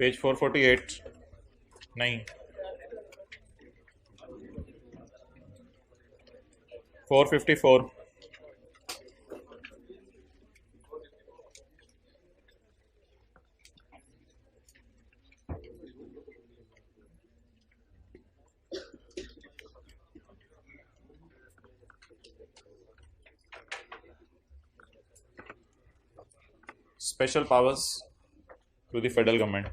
Page 448 नहीं 454 special powers to the federal government.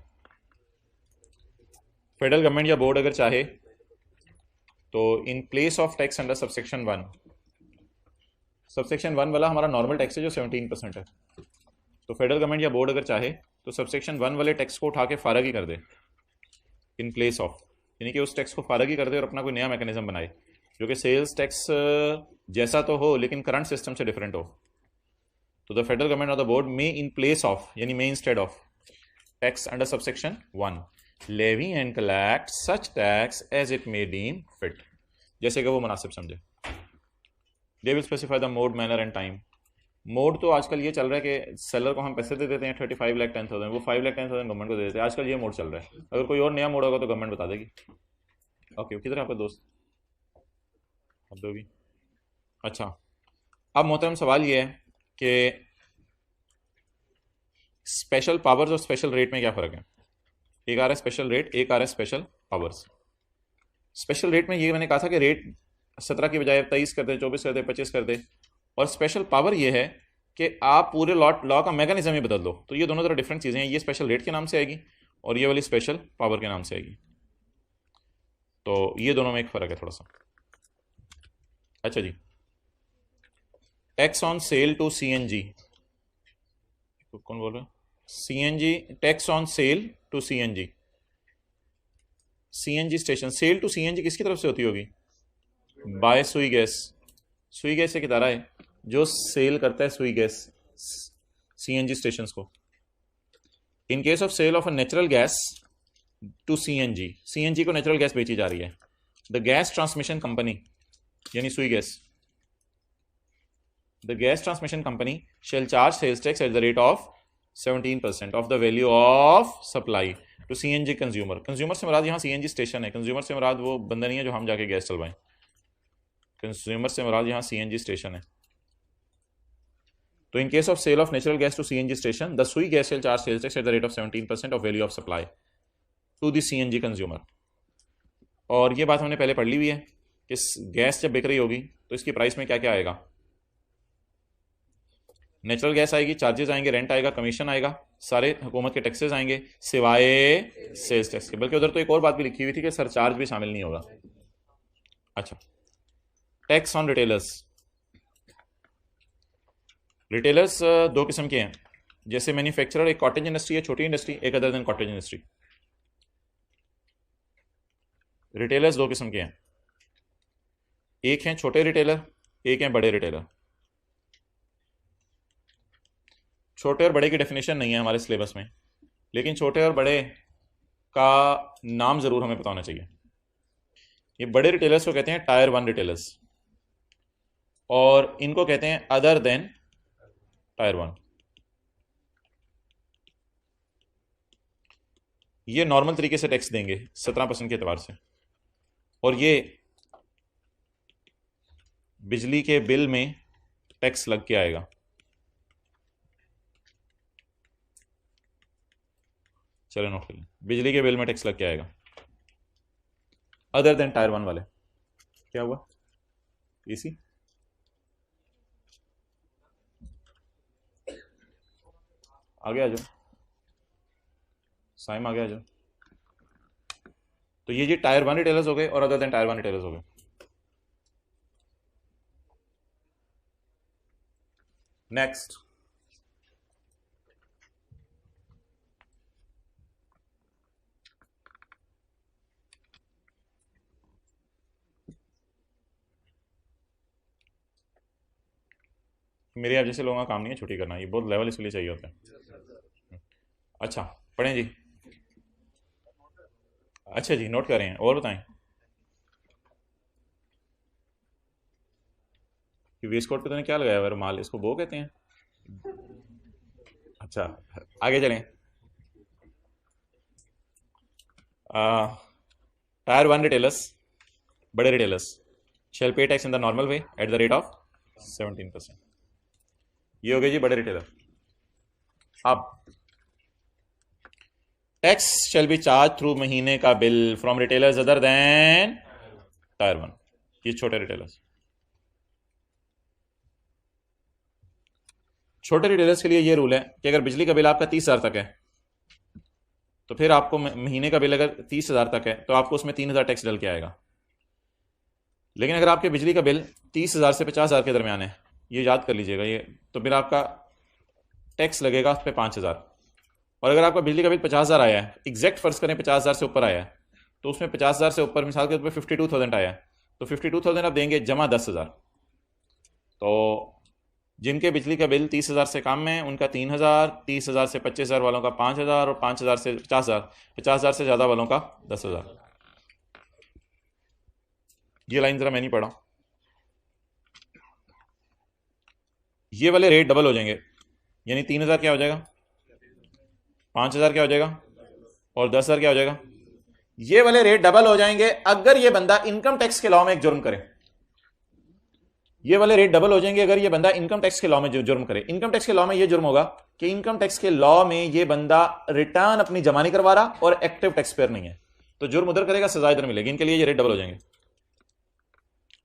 Federal government या board अगर चाहे तो in place of tax under subsection 1, subsection 1 वाला हमारा नॉर्मल टैक्स है जो 17% है, तो फेडरल गवर्नमेंट या बोर्ड अगर चाहे तो सबसेक्शन 1 वाले टैक्स को उठा के फारग ही कर दे इन प्लेस ऑफ, यानी कि उस टैक्स को फारग ही कर दे और अपना कोई नया मैकेनिज्म बनाए जो कि सेल्स टैक्स जैसा तो हो लेकिन करंट सिस्टम से डिफरेंट हो। तो द फेडरल गवर्नमेंट और the board may in place of यानी may instead of tax under subsection 1 levy and collect such tax as it may deem fit, जैसे कि वो मुनासिब समझे। They will specify the mode manner and time. Mode तो आजकल ये चल रहा है कि सेलर को हम पैसे दे देते हैं 35,10,000, वो 5,10,000 गवर्नमेंट को दे देते हैं, आजकल ये मोड चल रहा है। अगर कोई और नया मोड होगा तो गवर्नमेंट बता देगी। ओके, किधर है आपका दोस्त? अब दोगी? अच्छा, अब मोहतरम सवाल ये है कि स्पेशल पावर्स और स्पेशल रेट में क्या फ़र्क है? एक आ रहा है स्पेशल रेट, एक आ रहा है स्पेशल पावर्स। स्पेशल रेट में ये मैंने कहा था कि रेट 17 की बजाय 23 कर दे, 24 कर दे, 25 कर दे, और स्पेशल पावर ये है कि आप पूरे लॉ का मैकेनिज्म ही बदल दो। तो ये दोनों तरह डिफरेंट चीज़ें हैं, ये स्पेशल रेट के नाम से आएगी और ये वाली स्पेशल पावर के नाम से आएगी। तो ये दोनों में एक फ़र्क है थोड़ा सा। अच्छा जी, tax on sale to CNG, कौन बोल रहा है? CNG, tax on sale to CNG, CNG station. Sale to CNG किसकी तरफ से होती होगी? बाय सुई गैस। सुई गैस एक इदारा है जो सेल करता है सुई गैस सीएनजी स्टेशन को। In case of sale of a natural gas to CNG, CNG को नेचुरल गैस बेची जा रही है, द गैस ट्रांसमिशन कंपनी यानी Sui gas, the gas transmission company shall charge sales tax at the rate of 17% of the value of supply to CNG consumer. Consumer से मुराद यहाँ CNG station है, कंज्यूमर से मुराद वो बंदा नहीं है जो हम जाके गैस चलवाएं, कंज्यूमर से मुराद यहाँ सीएनजी स्टेशन है। तो in case of sale of natural gas to CNG station the Sui gas shall charge sales tax at the rate of 17% of value of supply to the CNG consumer. और ये बात हमने पहले पढ़ ली हुई है कि गैस जब बिक रही होगी तो इसकी प्राइस में क्या क्या आएगा? नेचुरल गैस आएगी, चार्जेस आएंगे, रेंट आएगा, कमीशन आएगा, सारे हुकूमत के टैक्सेस आएंगे सिवाय सेल्स टैक्स के। बल्कि उधर तो एक और बात भी लिखी हुई थी कि सरचार्ज भी शामिल नहीं होगा। अच्छा, टैक्स ऑन रिटेलर्स। रिटेलर्स दो किस्म के हैं, जैसे मैन्युफैक्चरर, एक कॉटेज इंडस्ट्री है, छोटी इंडस्ट्री, एक other than cottage industry. Retailers दो किस्म के हैं, एक हैं छोटे रिटेलर, एक हैं बड़े रिटेलर। छोटे और बड़े की डेफिनेशन नहीं है हमारे सिलेबस में, लेकिन छोटे और बड़े का नाम ज़रूर हमें पता होना चाहिए। ये बड़े रिटेलर्स को कहते हैं टायर 1 रिटेलर्स, और इनको कहते हैं अदर देन टायर 1। ये नॉर्मल तरीके से टैक्स देंगे 17% के एतबार से, और ये बिजली के बिल में टैक्स लग के आएगा। चलो नोट कर लें, बिजली के बिल में टैक्स लग के आएगा अदर देन टायर 1 वाले। क्या हुआ? इसी आगे आ जाओ, साइम आगे आ जाओ। तो ये जी टायर 1 रिटेलर्स हो गए और अदर देन टायर 1 रिटेलर्स हो गए। नेक्स्ट, मेरे आप जैसे लोगों का काम नहीं है छुट्टी करना, ये बहुत लेवल इसके लिए चाहिए होता है। अच्छा पढ़ें जी। अच्छा जी, नोट कर रहे हैं, और बताएं कि वेस्ट कोट पे तूने क्या लगाया हुआ है? रुमाल, इसको बो कहते हैं। अच्छा, आगे चलें। टायर 1 रिटेलर्स, बड़े रिटेलर्स शेल पे tax in the normal way at the rate of 17%। ये हो गए जी बड़े रिटेलर। अब tax shall be charge through महीने का bill from retailers other than tier 1, ये छोटे रिटेलर्स। छोटे रिटेलर्स के लिए ये रूल है कि अगर बिजली का बिल आपका 30,000 तक है तो फिर आपको महीने का बिल अगर 30,000 तक है तो आपको उसमें 3,000 टैक्स डल के आएगा। लेकिन अगर आपके बिजली का बिल 30,000 से 50,000 के दरमियान है, ये याद कर लीजिएगा ये, तो फिर आपका टैक्स लगेगा उस पर 5,000। और अगर आपका बिजली का बिल 50,000 आया है, एग्जैक्ट फर्ज करें 50,000 से ऊपर आया है, तो उसमें 50,000 से ऊपर मिसाल के तौर पर 52,000 आया है, तो 52,000 आप देंगे जमा 10,000। तो जिनके बिजली का बिल 30,000 से कम है उनका 3,000, 30,000 से 25,000 वालों का 5,000 और 5,000 से 50,000, 50,000 से ज़्यादा वालों का 10,000। ये लाइन ज़रा मैं नहीं पढ़ा। ये वाले रेट डबल हो जाएंगे, यानी 3,000 क्या हो जाएगा, 5,000 क्या हो जाएगा, और 10,000 क्या हो जाएगा। ये वाले रेट डबल हो जाएंगे अगर ये बंदा इनकम टैक्स के लॉ में एक जुर्म करे। ये वाले रेट डबल हो जाएंगे अगर ये बंदा इनकम टैक्स के लॉ में जुर्म करे। इनकम टैक्स के लॉ में ये जुर्म होगा कि इनकम टैक्स के लॉ में ये बंदा रिटर्न अपनी जमा नहीं करवा रहा और एक्टिव टैक्स पेयर नहीं है, तो जुर्म उधर करेगा, सजा इधर मिलेगी। इनके लिए ये रेट डबल हो जाएंगे।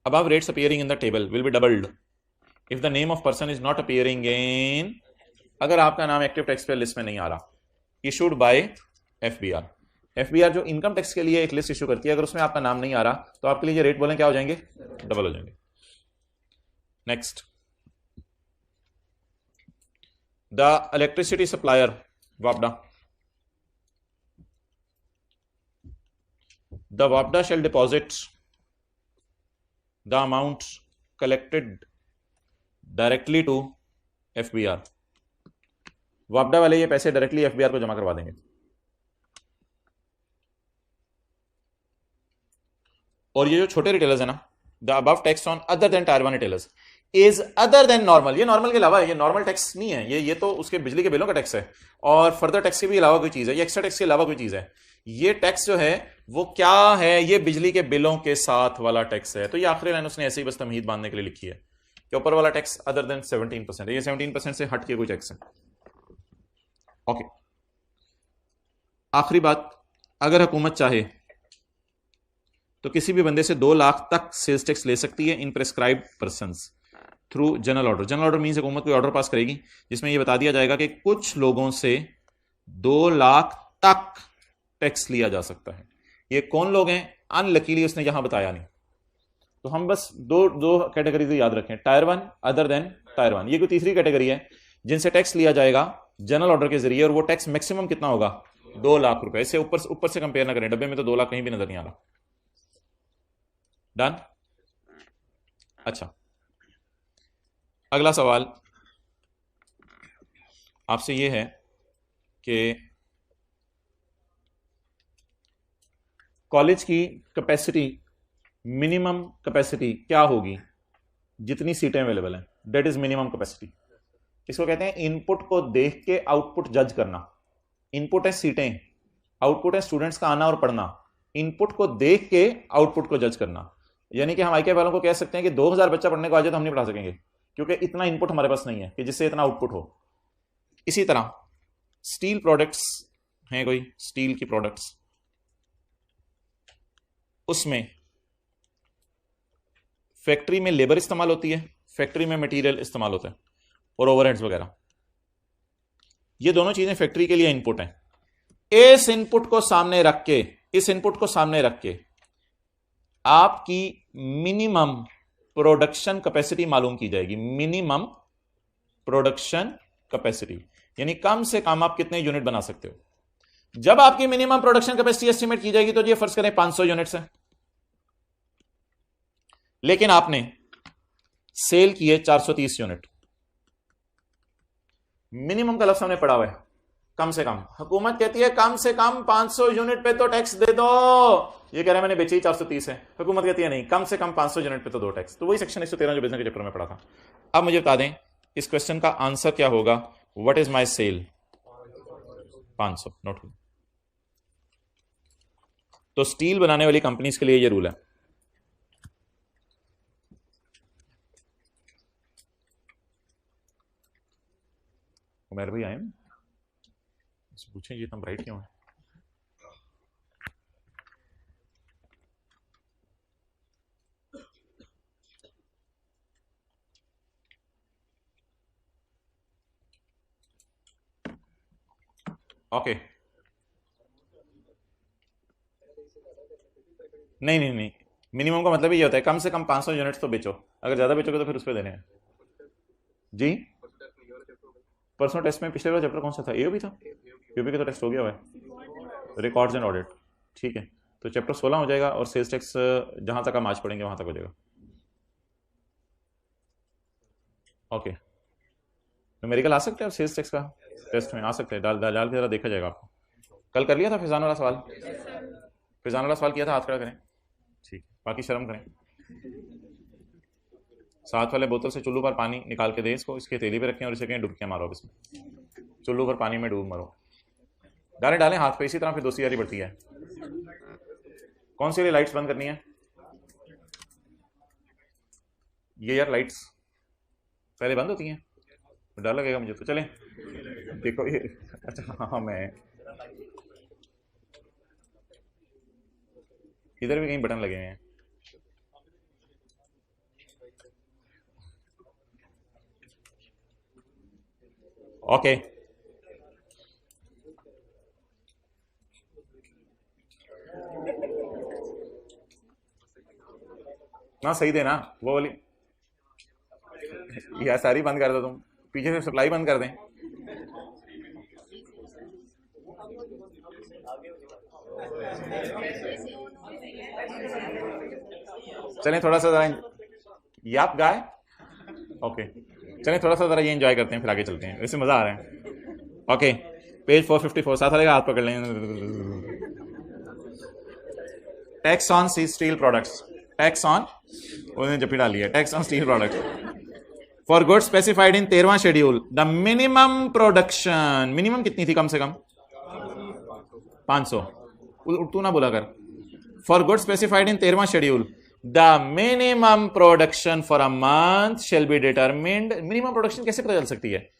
above rates appearing in the table will be doubled if the name of person is not appearing in, अगर आपका नाम एक्टिव टैक्स पेयर लिस्ट में नहीं आ रहा, इशूड बाय एफबीआर। एफबीआर जो इनकम टैक्स के लिए एक लिस्ट इशू करती है, अगर उसमें आपका नाम नहीं आ रहा तो आपके लिए ये रेट बोलें क्या हो जाएंगे, डबल हो जाएंगे। Next, the electricity supplier वापडा, the वापडा shall deposit the amount collected directly to FBR। वापडा वाले ये पैसे डायरेक्टली एफबीआर को जमा करवा देंगे। और ये जो छोटे रिटेलर्स है ना, the above tax on other than tier 1 retailers is other than normal, ये नॉर्मल के अलावा है, ये नॉर्मल टैक्स नहीं है, ये तो उसके बिजली के बिलों का टैक्स है और फर्दर टैक्स के भी अलावा कोई चीज है, ये एक्स्ट्रा टैक्स के अलावा कोई चीज है। ये टैक्स जो है वो क्या है, ये बिजली के बिलों के साथ वाला टैक्स है। तो ये आखिरी लाइन उसने ऐसे ही बस तमहीद बांधने के लिए लिखी है कि ऊपर वाला टैक्स अदर देन 17% है, ये 17% से हट के कोई टैक्स है। ओके, आखिरी बात, अगर हुकूमत चाहे तो किसी भी बंदे से 2 लाख तक सेल्स टैक्स ले सकती है in prescribed persons through general order. General order means हुकूमत कोई ऑर्डर पास करेगी जिसमें यह बता दिया जाएगा कि कुछ लोगों से 2 लाख तक टैक्स लिया जा सकता है। ये कौन लोग हैं, अनलकीली उसने यहां बताया नहीं, तो हम बस दो कैटेगरी याद रखें, टायर 1 अदर देन टायर 1। ये कोई तीसरी कैटेगरी है जिनसे टैक्स लिया जाएगा जनरल ऑर्डर के जरिए, और वो टैक्स मैक्सिमम कितना होगा, 2 लाख रुपए। इससे ऊपर से कंपेयर ना करें, डब्बे में तो 2 लाख कहीं भी नजर नहीं आ रहा। डन। अच्छा, अगला सवाल आपसे यह है कि कॉलेज की कैपेसिटी, मिनिमम कैपेसिटी क्या होगी जितनी सीटें अवेलेबल हैं, दैट इज मिनिमम कैपेसिटी। इसको कहते हैं इनपुट को देख के आउटपुट जज करना। इनपुट है सीटें, आउटपुट है स्टूडेंट्स का आना और पढ़ना। इनपुट को देख के आउटपुट को जज करना, यानी कि हम आईके वालों को कह सकते हैं कि 2000 बच्चा पढ़ने को आ जाए तो हम नहीं पढ़ा सकेंगे, क्योंकि इतना इनपुट हमारे पास नहीं है कि जिससे इतना आउटपुट हो। इसी तरह स्टील प्रोडक्ट्स हैं, कोई स्टील की प्रोडक्ट्स, उसमें फैक्ट्री में लेबर इस्तेमाल होती है, फैक्ट्री में मटेरियल इस्तेमाल होता है और ओवरहेड्स वगैरह, ये दोनों चीजें फैक्ट्री के लिए इनपुट हैं। इस इनपुट को सामने रख के, इस इनपुट को सामने रख के आपकी मिनिमम प्रोडक्शन कैपेसिटी मालूम की जाएगी। मिनिमम प्रोडक्शन कैपेसिटी यानी कम से कम आप कितने यूनिट बना सकते हो। जब आपकी मिनिमम प्रोडक्शन कैपेसिटी एस्टिमेट की जाएगी तो ये फर्ज करें 500 यूनिट्स है, लेकिन आपने सेल किए 430 यूनिट। मिनिमम का लफ्ज हमने पढ़ा हुआ है, कम से कम। हुकूमत कहती है कम से कम 500 यूनिट पे तो टैक्स दे दो, ये कह रहा है मैंने बेची 430 है। हुकूमत कहती है नहीं, कम से कम 500 यूनिट पे तो दो टैक्स। तो वही सेक्शन 113 जो बिजनेस के चैप्टर में पढ़ा था। अब मुझे बता दें इस क्वेश्चन का आंसर क्या होगा। What is my sale, 500 note. तो स्टील बनाने वाली कंपनीज के लिए ये रूल है। उमर भाई आए पूछें ये तुम राइट क्यों है? ओके नहीं नहीं नहीं, मिनिमम का मतलब ये होता है कम से कम 500 यूनिट्स तो बेचो, अगर ज़्यादा बेचोगे तो फिर उस पर देने हैं। जी परसों टेस्ट में पिछले वाला चैप्टर कौन सा था? एओबी था। एओबी का तो टेस्ट हो गया हुआ है, रिकॉर्ड्स एंड ऑडिट। ठीक है, तो चैप्टर 16 हो जाएगा और सेल्स टैक्स जहाँ तक हम आज पढ़ेंगे वहाँ तक हो जाएगा। ओके, न्यूमेरिकल आ सकते हैं आप सेल्स टैक्स का टेस्ट में, आ सकते हैं, डाल डाल के ज़रा देखा जाएगा आपको। कल कर लिया था फिजान वाला सवाल? फिजान वाला सवाल किया था, हाथ खड़ा करें। ठीक, बाकी शर्म करें। साथ वाले बोतल से चुल्लू पर पानी निकाल के दे इसको, इसके तेली पे रखें और इसे कहीं डुबकियां मारो, इसमें चुल्लू पर पानी में डूब मरो। डालें डालें हाथ पे, इसी तरह फिर दोस्ती यारी बढ़ती है। कौन सी वाली लाइट्स बंद करनी है? ये यार लाइट्स पहले बंद होती हैं, तो डर लगेगा मुझे। तो चलें देखो ये, अच्छा हाँ मैं इधर भी कहीं बटन लगे हुए हैं। ओके ना, सही देना वो वाली, यह सारी बंद कर दो तुम, पीछे से सप्लाई बंद कर दें। चलें थोड़ा सा जरा याप गाय। ओके चलें थोड़ा सा जरा ये एंजॉय करते हैं, फिर आगे चलते हैं, वैसे मजा आ रहा है। ओके पेज 454, साथ वाले का हाथ पकड़ लें। Tax on steel products, tax on, उन्होंने जपी डाली है, tax on steel products for good specified in 13वां schedule the minimum production, minimum कितनी थी कम से कम? 500, तू ना बोला कर। फॉर गुड स्पेसिफाइड इन 13वां schedule the minimum production for a month shall be determined. Minimum production कैसे पता चल सकती है?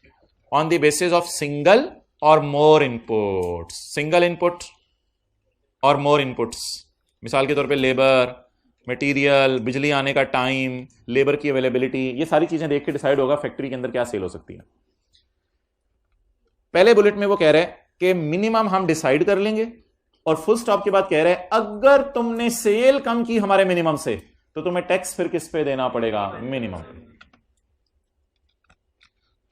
On the basis of single और मोर इनपुट, सिंगल इनपुट और मोर इनपुट्स। मिसाल के तौर पे लेबर, मटेरियल, बिजली आने का टाइम, लेबर की अवेलेबिलिटी, ये सारी चीजें देख के डिसाइड होगा फैक्ट्री के अंदर क्या सेल हो सकती है। पहले बुलेट में वो कह रहे हैं कि मिनिमम हम डिसाइड कर लेंगे, और फुल स्टॉप के बाद कह रहे हैं अगर तुमने सेल कम की हमारे मिनिमम से तो तुम्हें टैक्स फिर किस पे देना पड़ेगा? मिनिमम।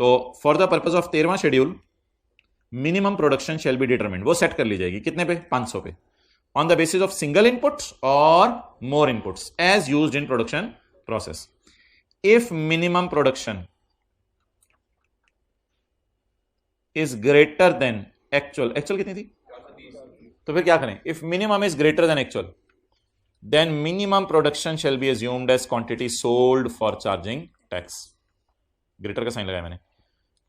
तो फॉर द पर्पज ऑफ 13वां schedule minimum production shall be determined, वो सेट कर ली जाएगी कितने पे? 500 पे, on the basis of single inputs or more inputs as used in production process. If minimum production is greater than actual, actual कितनी थी? तो फिर क्या करें? If minimum is greater than actual, then minimum production shall be assumed as quantity sold for charging tax. Greater का sign लगाया मैंने।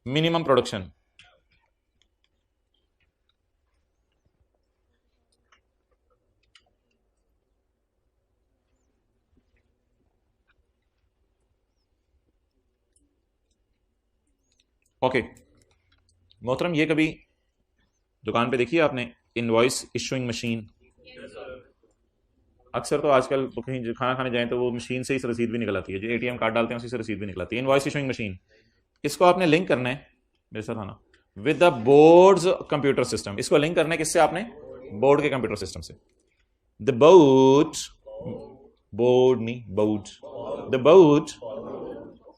Minimum production okay मोहतरम, ये कभी दुकान पे देखिए आपने इनवॉइस इशूइंग मशीन? अक्सर तो आजकल कहीं खाना खाने जाएं तो वो मशीन से ही रसीद भी निकल आती है, जो एटीएम कार्ड डालते हैं उसी से रसीद भी निकल आती है। इनवॉइस इशूइंग मशीन, इसको आपने लिंक करना है, मेरे साथ आना, with the boards computer system. इसको लिंक करना है किससे? आपने बोर्ड के कंप्यूटर सिस्टम से। द बोर्ड, बोर्ड नहीं board, the board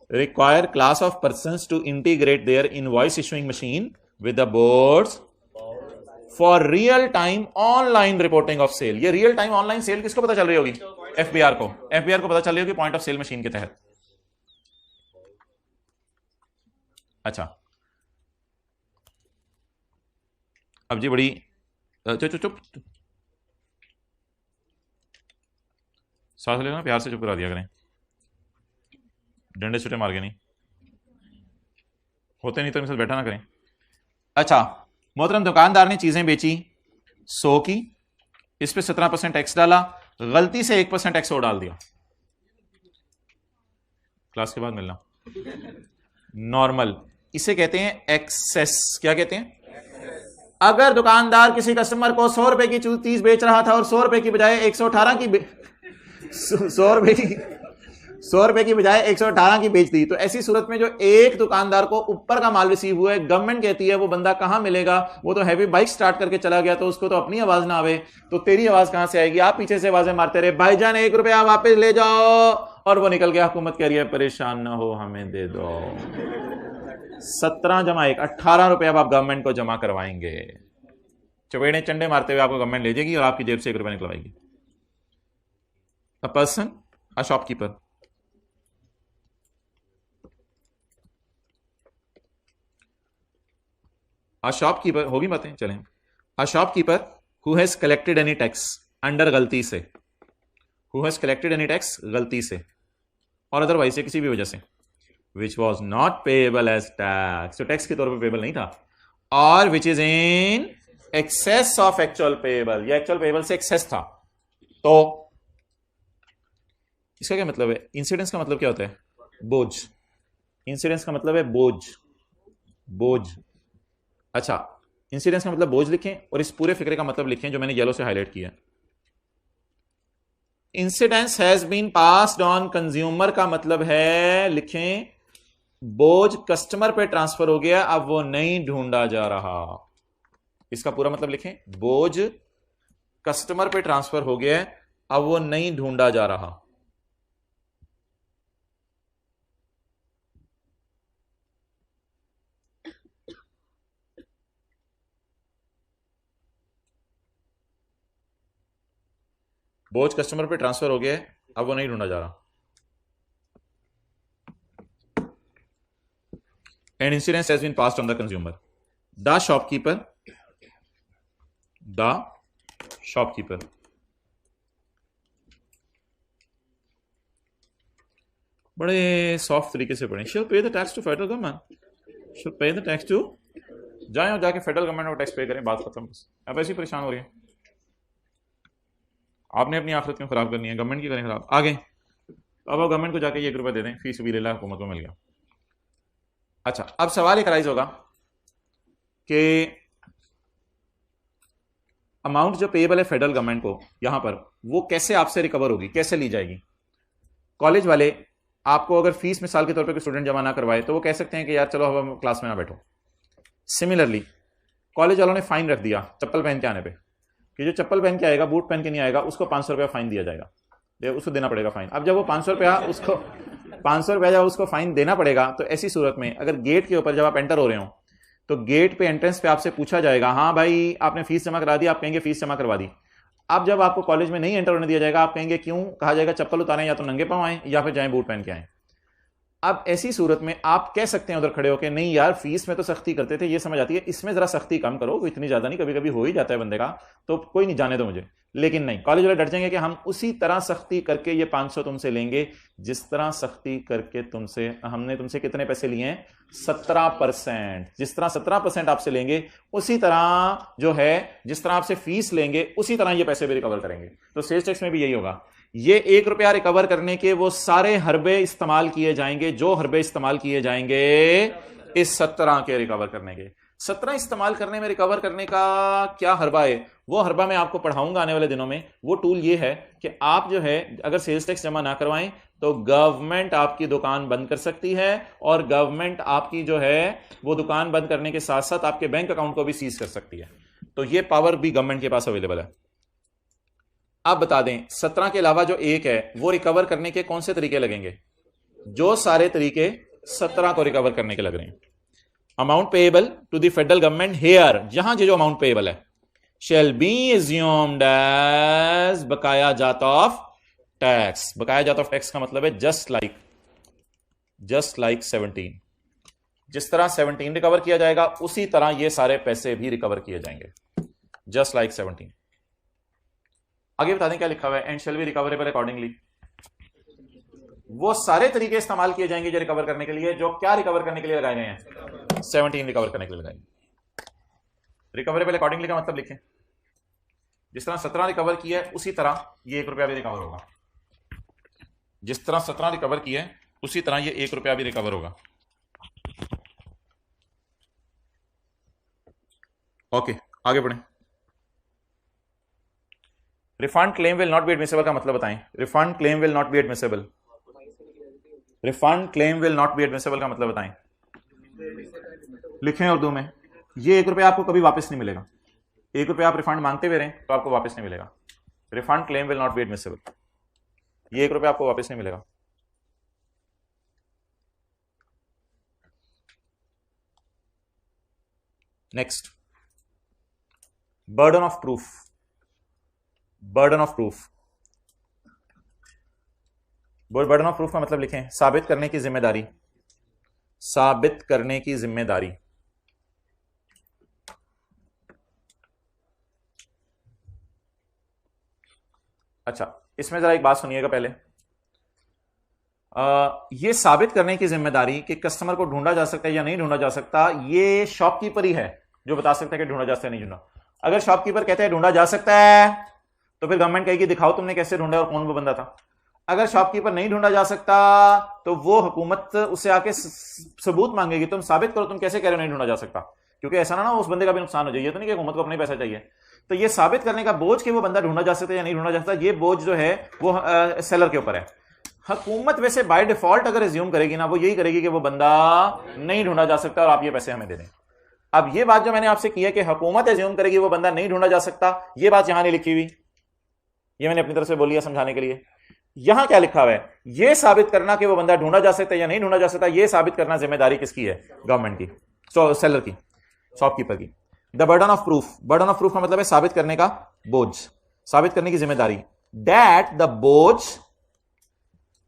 require class of persons to integrate their invoice issuing machine with the boards for real time online reporting of sale। ये real time online sale किसको पता चल रही होगी? FBR को, FBR को पता चल रही होगी पॉइंट ऑफ सेल मशीन के तहत। अच्छा अब जी बड़ी चुप चुप सांस लेना, प्यार से चुप करा दिया करें, डंडे छुटे मार के नहीं होते, नहीं तो मेरे साथ बैठा ना करें। अच्छा मोहतरम, दुकानदार ने चीजें बेची 100 की इस पे 17% टैक्स डाला, गलती से 1% टैक्स और डाल दिया, क्लास के बाद मिलना, नॉर्मल, इसे कहते हैं एक्सेस। क्या कहते हैं? अगर दुकानदार किसी कस्टमर को 100 रुपए की चीज बेच रहा था और 100 रुपए की बजाय 118 की 100 रुपए की बजाय 118 की बेच दी, तो ऐसी सूरत में जो एक दुकानदार को ऊपर का माल रिसीव हुआ है, गवर्नमेंट कहती है वो बंदा कहां मिलेगा? वो तो हैवी बाइक स्टार्ट करके चला गया, तो उसको तो अपनी आवाज ना आवे, तो तेरी आवाज कहां से आएगी? आप पीछे से आवाजें मारते रहे, भाईजान 1 रुपया वापस ले जाओ, और वो निकल गया, हुकूमत कह रही है परेशान ना हो, हमें दे दो। 17 जमा 1 18 रुपए अब आप गवर्नमेंट को जमा करवाएंगे। चपेड़े चंडे मारते हुए आपको गवर्नमेंट ले जाएगी और आपकी जेब से 1 रुपया निकलवाएगी। A person, a shopkeeper, a shopkeeper होगी बातें, चलें। A shopkeeper who has collected any tax under, गलती से, who has collected any tax गलती से और अदरवाइज से किसी भी वजह से, which was not payable as tax, तो टैक्स के तौर पर पेएबल नहीं था, और which is in excess of actual payable, या एक्चुअल पेएबल से एक्सेस था, तो इसका क्या मतलब है? इंसिडेंस का मतलब क्या होता है? बोझ। इंसिडेंस का मतलब है बोझ, बोझ। अच्छा, इंसिडेंस का मतलब बोझ लिखें, और इस पूरे फिक्रे का मतलब लिखें जो मैंने येलो से हाईलाइट किया। Incidence has been passed on consumer का मतलब है, लिखें, बोझ कस्टमर पे ट्रांसफर हो गया, अब वो नहीं ढूंढा जा रहा। इसका पूरा मतलब लिखें, बोझ कस्टमर पे ट्रांसफर हो गया, अब वो नहीं ढूंढा जा रहा। बोझ कस्टमर पे ट्रांसफर हो गया, अब वो नहीं ढूंढा जा रहा। And incidence has been passed on the consumer. The shopkeeper, the shopkeeper, बड़े सॉफ्ट तरीके से पढ़ें। Shall pay the tax to federal government, shall pay the tax to, जाएं और जाके फेडरल गवर्नमेंट को टैक्स पे करें, बात खत्म। बस अब ऐसी परेशान हो रही है, आपने अपनी आखिरत क्यों खराब करनी है? गवर्नमेंट की करें खराब। आगे अब आप गवर्नमेंट को जाके 1 रुपया दे दें, फीस भी ले ला, हुकूमत को मिल गया। अच्छा, अब सवाल एक राइज होगा कि अमाउंट जो पेएबल है फेडरल गवर्नमेंट को यहां पर, वो कैसे आपसे रिकवर होगी, कैसे ली जाएगी? कॉलेज वाले आपको अगर फीस मिसाल के तौर पे कोई स्टूडेंट जमा ना करवाए, तो वो कह सकते हैं कि यार चलो अब क्लास में ना बैठो। सिमिलरली कॉलेज वालों ने फाइन रख दिया चप्पल पहन के आने पे, कि जो चप्पल पहन के आएगा, बूट पहन के नहीं आएगा, उसको 500 रुपया फाइन दिया जाएगा, उसको देना पड़ेगा फाइन। अब जब वो 500 रुपया उसको 500 रुपया जब उसको फाइन देना पड़ेगा, तो ऐसी सूरत में अगर गेट के ऊपर जब आप एंटर हो रहे हो, तो गेट पे एंट्रेंस पे आपसे पूछा जाएगा, हाँ भाई आपने फीस जमा करा दी, आप कहेंगे फीस जमा करवा दी। अब जब आपको कॉलेज में नहीं एंटर होने दिया जाएगा, आप कहेंगे क्यों? कहा जाएगा चप्पल उतारें, या तो नंगे पांव आए या फिर जाएं बूट पहन के आए। अब ऐसी सूरत में आप कह सकते हैं उधर खड़े होकर, नहीं यार फीस में तो सख्ती करते थे, ये समझ आती है, इसमें जरा सख्ती कम करो, इतनी ज्यादा नहीं, कभी कभी हो ही जाता है बंदे का, तो कोई नहीं, जाने दो मुझे। लेकिन नहीं, कॉलेज वाले डट जाएंगे कि हम उसी तरह सख्ती करके ये 500 तुमसे लेंगे जिस तरह सख्ती करके तुमसे, हमने तुमसे कितने पैसे लिए हैं? 17%। जिस तरह 17% आपसे लेंगे, उसी तरह जो है, जिस तरह आपसे फीस लेंगे, उसी तरह ये पैसे भी रिकवर करेंगे। तो सेल्स टैक्स में भी यही होगा। ये 1 रुपया रिकवर करने के वो सारे हरबे इस्तेमाल किए जाएंगे, जो हरबे इस्तेमाल किए जाएंगे इस 17 के रिकवर करने के। 17 इस्तेमाल करने में, रिकवर करने का क्या हरबा है, वो हरबा मैं आपको पढ़ाऊंगा आने वाले दिनों में। वो टूल ये है कि आप जो है, अगर सेल्स टैक्स जमा ना करवाएं तो गवर्नमेंट आपकी दुकान बंद कर सकती है, और गवर्नमेंट आपकी जो है वो दुकान बंद करने के साथ साथ आपके बैंक अकाउंट को भी सीज कर सकती है। तो ये पावर भी गवर्नमेंट के पास अवेलेबल है। आप बता दें 17 के अलावा जो एक है, वो रिकवर करने के कौन से तरीके लगेंगे? जो सारे तरीके 17 को रिकवर करने के लग रहे हैं। Amount payable to the federal government here, जहां जो अमाउंट पेएबल है, shall be assumed as बकाया जात ऑफ टैक्स। बकाया जात ऑफ टैक्स का मतलब है जस्ट लाइक 17। जिस तरह 17 रिकवर किया जाएगा, उसी तरह ये सारे पैसे भी रिकवर किए जाएंगे, जस्ट लाइक 17। आगे बता दें क्या लिखा हुआ है, and shall be recoverable accordingly. वो सारे तरीके इस्तेमाल किए जाएंगे जो रिकवर करने के लिए, जो क्या रिकवर करने के लिए लगाए गए हैं? 17 रिकवर करने के लिए लगाएंगे। रिकवरेबल अकॉर्डिंगली का मतलब लिखें, जिस तरह 17 रिकवर किया है उसी तरह ये 1 रुपया भी रिकवर होगा। जिस तरह 17 रिकवर किया है उसी तरह ये 1 रुपया भी रिकवर होगा। ओके, आगे बढ़ें। Refund claim will not be admissible का मतलब बताएं। Refund claim will not be admissible, refund claim will not be admissible का मतलब बताएं। लिखें उर्दू में। ये 1 रुपया आपको कभी वापस नहीं मिलेगा। 1 रुपया आप रिफंड मांगते हुए रहें तो आपको वापस नहीं मिलेगा। Refund claim will not be admissible, ये 1 रुपया आपको वापस नहीं मिलेगा। Next, burden of proof. Burden of proof, burden of proof का मतलब लिखें साबित करने की जिम्मेदारी। साबित करने की जिम्मेदारी। अच्छा, इसमें जरा एक बात सुनिएगा पहले। ये साबित करने की जिम्मेदारी कि कस्टमर को ढूंढा जा सकता है या नहीं ढूंढा जा सकता, ये शॉपकीपर ही है जो बता सकता है कि ढूंढा जा सकता है नहीं ढूंढा। अगर शॉपकीपर कहते हैं ढूंढा जा सकता है तो फिर गवर्नमेंट कहेगी दिखाओ तुमने कैसे ढूंढा और कौन वो बंदा था। अगर शॉपकीपर नहीं ढूंढा जा सकता तो वो हुकूमत उससे आके सबूत मांगेगी, तुम साबित करो तुम कैसे कह रहे हो नहीं ढूंढा जा सकता, क्योंकि ऐसा ना उस बंदे का भी नुकसान हो जाए। ये तो नहीं कि हुकूमत को अपने पैसा चाहिए। तो ये साबित करने का बोझ कि वो बंदा ढूंढा जा सकता है या नहीं ढूंढा जा सकता, ये बोझ जो है वो सेलर के ऊपर है। हुकूमत वैसे बाय डिफॉल्ट अगर एज्यूम करेगी ना, वो यही करेगी कि वो बंदा नहीं ढूंढा जा सकता और आप ये पैसे हमें दे दें। अब ये बात जो मैंने आपसे की है कि हुकूमत एज्यूम करेगी वो बंदा नहीं ढूंढा जा सकता, ये बात यहां नहीं लिखी हुई, ये मैंने अपनी तरफ से बोली है समझाने के लिए। यहां क्या लिखा हुआ है, यह साबित करना कि वो बंदा ढूंढा जा सकता है या नहीं ढूंढा जा सकता, यह साबित करना जिम्मेदारी किसकी है? गवर्नमेंट की, सेलर की, शॉपकीपर की। The burden of proof, burden of proof का मतलब है साबित करने का बोझ, साबित करने की जिम्मेदारी। दैट द बोझ,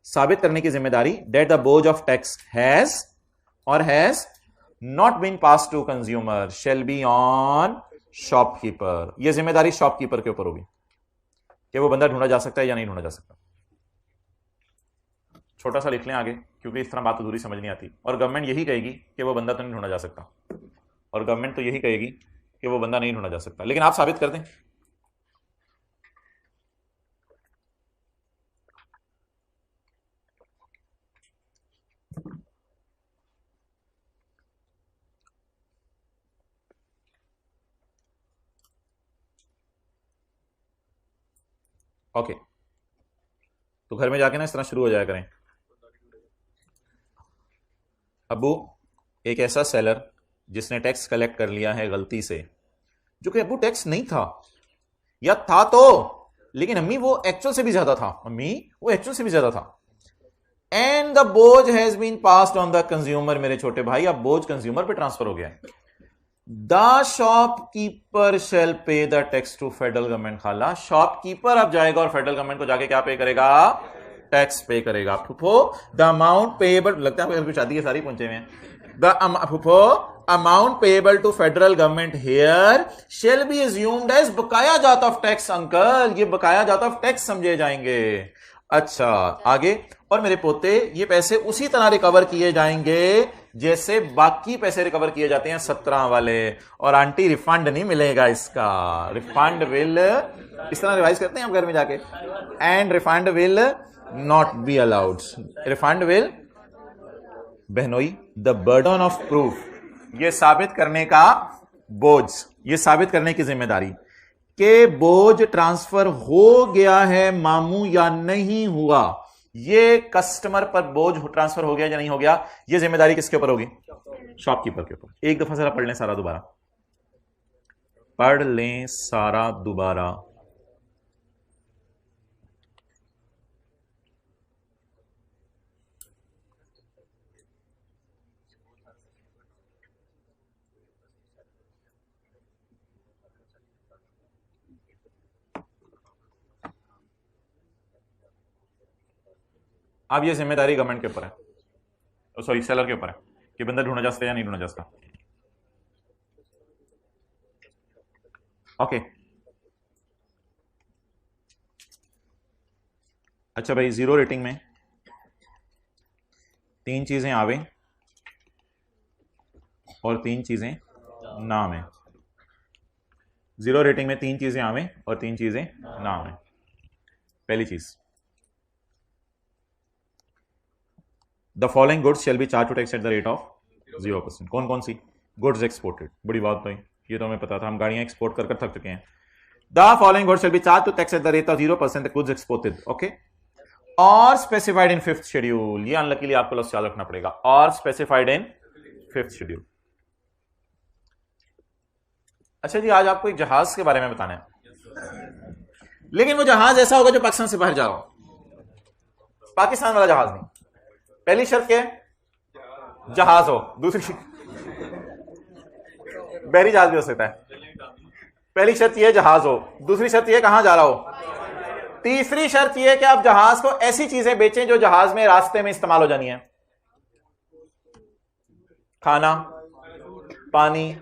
साबित करने की जिम्मेदारी, दैट द बोझ of tax has or has not been pass to consumer shall be on shopkeeper. यह जिम्मेदारी शॉपकीपर के ऊपर होगी कि वो बंदा ढूंढा जा सकता है या नहीं ढूंढा जा सकता। छोटा सा लिख लें आगे, क्योंकि इस तरह बात अधूरी समझ नहीं आती। और गवर्नमेंट यही कहेगी कि वो बंदा तो नहीं ढूंढा जा सकता, और गवर्नमेंट तो यही कहेगी कि वो बंदा नहीं ढूंढा जा सकता, लेकिन आप साबित कर दें। ओके, तो घर में जाके ना इस तरह शुरू हो जाया करें। अबू, एक ऐसा सेलर जिसने टैक्स कलेक्ट कर लिया है गलती से, जो कि अबू टैक्स नहीं था, या था तो लेकिन अम्मी वो एक्चुअल से भी ज्यादा था, अम्मी वो एक्चुअल से भी ज्यादा था। एंड द बोझ has been passed on the consumer. मेरे छोटे भाई, अब बोझ कंज्यूमर पे ट्रांसफर हो गया। The shopkeeper shall pay the tax to federal government. खाला, शॉपकीपर अब जाएगा और फेडरल गवर्नमेंट को जाके क्या पे करेगा? टैक्स पे करेगा। फुफो, द अमाउंट पेएबल, लगता है कुछ शादी के सारी पहुंचे हुए हैं। द फुफो, amount payable to federal government here shall be assumed as बकाया जात ऑफ टैक्स। अंकल, ये बकाया जात ऑफ टैक्स समझे जाएंगे। अच्छा, आगे, और मेरे पोते ये पैसे उसी तरह रिकवर किए जाएंगे जैसे बाकी पैसे रिकवर किए जाते हैं 17 वाले। और आंटी रिफंड नहीं मिलेगा इसका, रिफंड विल, इस तरह रिवाइज करते हैं हम घर में जाके, and refund will not be allowed. Refund will, बहनोई, द बर्डन ऑफ प्रूफ, ये साबित करने का बोझ, ये साबित करने की जिम्मेदारी कि बोझ ट्रांसफर हो गया है मामू या नहीं हुआ, ये कस्टमर पर बोझ ट्रांसफर हो गया या नहीं हो गया, ये जिम्मेदारी किसके ऊपर होगी? शॉपकीपर के ऊपर। एक दफा जरा पढ़ लें सारा दोबारा, पढ़ लें सारा दोबारा। अब ये जिम्मेदारी गवर्नमेंट के ऊपर है, सॉरी सेलर के ऊपर है कि बंदा ढूंढा जा सकता है या नहीं ढूंढा जा सकता। ओके, अच्छा भाई, जीरो रेटिंग में 3 चीजें आवे और 3 चीजें ना में। जीरो रेटिंग में 3 चीजें आवें और 3 चीजें ना आवें। पहली चीज, the following goods shall be charge to tax at the rate of 0%। कौन कौन सी? गुड्स एक्सपोर्टेड, बड़ी बात तो ये तो हमें पता था, हम गाड़ियां एक्सपोर्ट कर थक चुके हैं। The following goods shall be charge to tax at the rate of 0% goods exported, okay, और स्पेसिफाइड इन 5th शेड्यूल। ये अनलकीली आपको लफ्ज़ याद रखना पड़ेगा, और स्पेसिफाइड इन 5th शेड्यूल। अच्छा जी, आज आपको एक जहाज के बारे में बताना है, लेकिन वो जहाज ऐसा होगा जो पाकिस्तान से बाहर जा रहा हो, पाकिस्तान वाला जहाज नहीं। पहली शर्त क्या है? जहाज हो। दूसरी, बहरी जहाज भी हो सकता है। पहली शर्त यह है जहाज हो, दूसरी शर्त यह कहां जा रहा हो, तीसरी शर्त यह है कि आप जहाज को ऐसी चीजें बेचें जो जहाज में रास्ते में इस्तेमाल हो जानी है। खाना, पानी,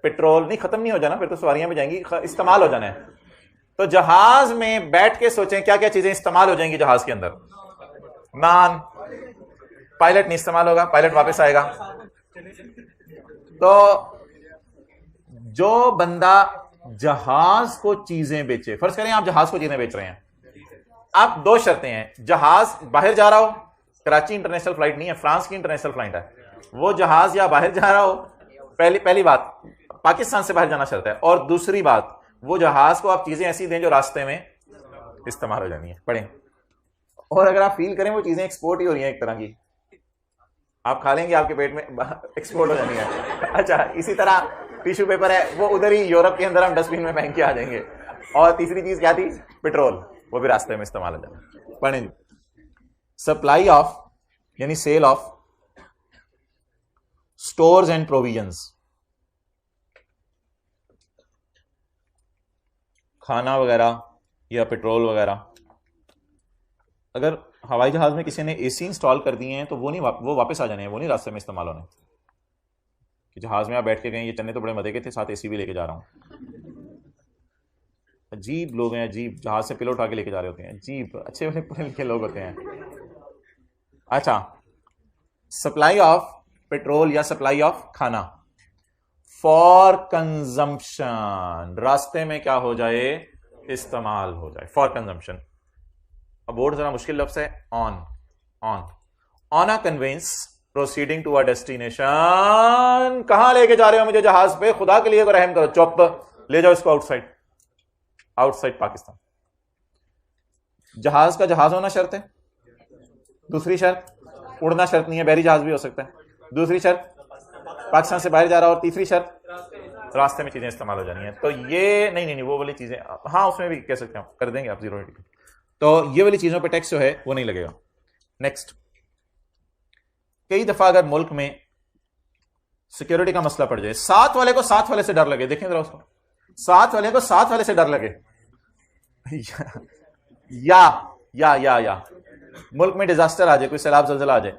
पेट्रोल नहीं, खत्म नहीं हो जाना, फिर तो सवारियां भी जाएंगी, इस्तेमाल हो जाना है। तो जहाज में बैठ के सोचें क्या क्या चीजें इस्तेमाल हो जाएंगी जहाज के अंदर। नान, पायलट नहीं इस्तेमाल होगा, पायलट वापस आएगा। तो जो बंदा जहाज को चीजें बेचे, फर्ज करें आप जहाज को चीजें बेच रहे हैं, आप 2 शर्तें हैं, जहाज बाहर जा रहा हो, कराची इंटरनेशनल फ्लाइट नहीं है, फ्रांस की इंटरनेशनल फ्लाइट है, वो जहाज या बाहर जा रहा हो, पहली बात पाकिस्तान से बाहर जाना शर्त है, और दूसरी बात वो जहाज को आप चीजें ऐसी दें जो रास्ते में इस्तेमाल हो जानी है। पढ़ें, और अगर आप फील करें वो चीजें एक्सपोर्ट ही हो रही हैं, एक तरह की आप खा लेंगे, आपके पेट में एक्सपोर्ट हो जानी है। अच्छा, इसी तरह टिश्यू पेपर है, वो उधर ही यूरोप के अंदर हम डस्टबिन में फेंक के आ जाएंगे। और तीसरी चीज क्या थी? पेट्रोल, वो भी रास्ते में इस्तेमाल हो जाना। पढ़ें जी, सप्लाई ऑफ यानी sale of stores and provisions, खाना वगैरह या पेट्रोल वगैरह। अगर हवाई जहाज में किसी ने एसी इंस्टॉल कर दिए हैं तो वो वापस आ जाने हैं, वो नहीं रास्ते में इस्तेमाल होने। कि जहाज में आप बैठ के गए, ये चने तो बड़े मजे के थे, साथ एसी भी लेके जा रहा हूं। अजीब लोग हैं, अजीब, जहाज से पिलो उठा के लेके जा रहे होते हैं, अजीब अच्छे वाले पढ़े लिखे लोग होते हैं। अच्छा, सप्लाई ऑफ पेट्रोल या सप्लाई ऑफ खाना फॉर कंजम्पशन, रास्ते में क्या हो जाए? इस्तेमाल हो जाए, फॉर कंजम्पशन। अब बोर्ड जरा मुश्किल लफ्ज है, on a conveyance proceeding to a destination. कहां लेके जा रहे हो मुझे? जहाज पे, खुदा के लिए को रहम करो, चुप, ले जाओ इसको आउटसाइड पाकिस्तान। जहाज का जहाज होना शर्त है। दूसरी शर्त, उड़ना शर्त नहीं है, बहरी जहाज भी हो सकता है। दूसरी शर्त, पाकिस्तान से बाहर जा रहा, और तीसरी शर्त, रास्ते में चीजें इस्तेमाल हो जानी है। तो ये नहीं वो वाली चीजें, हाँ उसमें भी कह सकते हैं, कर देंगे आप 0 रेटिंग। तो ये वाली चीजों पे टैक्स जो है वो नहीं लगेगा। नेक्स्ट, कई दफा अगर मुल्क में सिक्योरिटी का मसला पड़ जाए, साथ वाले को साथ वाले से डर लगे, देखें जरा उसको, साथ वाले को साथ वाले से डर लगे, या मुल्क में डिजास्टर आ जाए, कोई सैलाब जलजला आ जाए,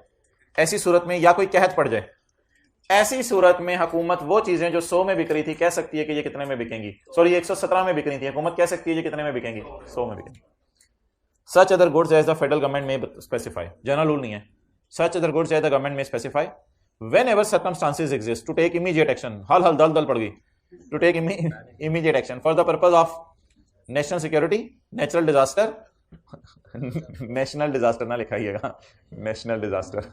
ऐसी सूरत में, या कोई कहत पड़ जाए, ऐसी सूरत में हुकूमत वो चीजें जो 100 में बिक रही थी कह सकती है कि ये कितने में बिकेंगी, सॉरी 117 में बिक रही थी, हुकूमत कह सकती है ये कितने में बिकेंगी, 100 में बिकेंगी। Such other goods as the federal government में स्पेसिफाई, जनरल रूल नहीं है, such other goods as the government में specify whenever circumstances exist to take immediate action, हल दल पड़ गई, to take immediate action for the purpose of national security, natural disaster, national disaster ना लिखाइएगा, national disaster,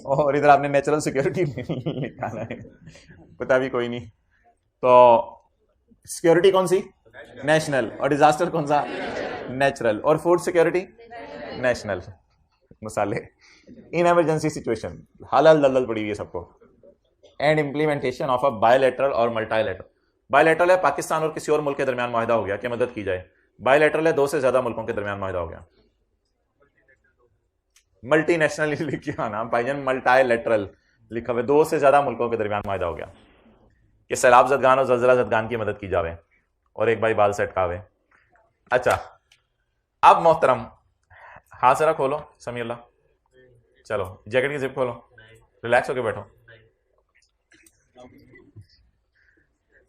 और इधर आपने नेचुरल सिक्योरिटी लिखाना है, पता भी कोई नहीं। तो सिक्योरिटी कौन सी? नेशनल, और डिजास्टर कौन सा? नेचुरल, और फूड सिक्योरिटी नेशनल, मसाले, इन इमरजेंसी सिचुएशन, हाल दल पड़ी हुई है सबको। And implementation of a bilateral और मल्टीलैटरल, बायलैटरल है पाकिस्तान और किसी और मुल्क के दरमियान माहिदा हो गया कि मदद की जाए, बायलैटरल है 2 से ज्यादा मुल्कों के दरमियान माहिदा हो गया। मल्टीनेशनल लिखा नाम भाईजान, मल्टीलैटरल लिखा हुआ, 2 से ज्यादा मुल्कों के दरमियान माहिदा हो गया कि सैलाब जदगान और जलजला जदगान की मदद की जावे और एक भाई बाल सेट कावे। अच्छा, अब मोहतरम हाथ जरा खोलो, समीउल्लाह, चलो जैकेट की जिप खोलो, रिलैक्स होके बैठो।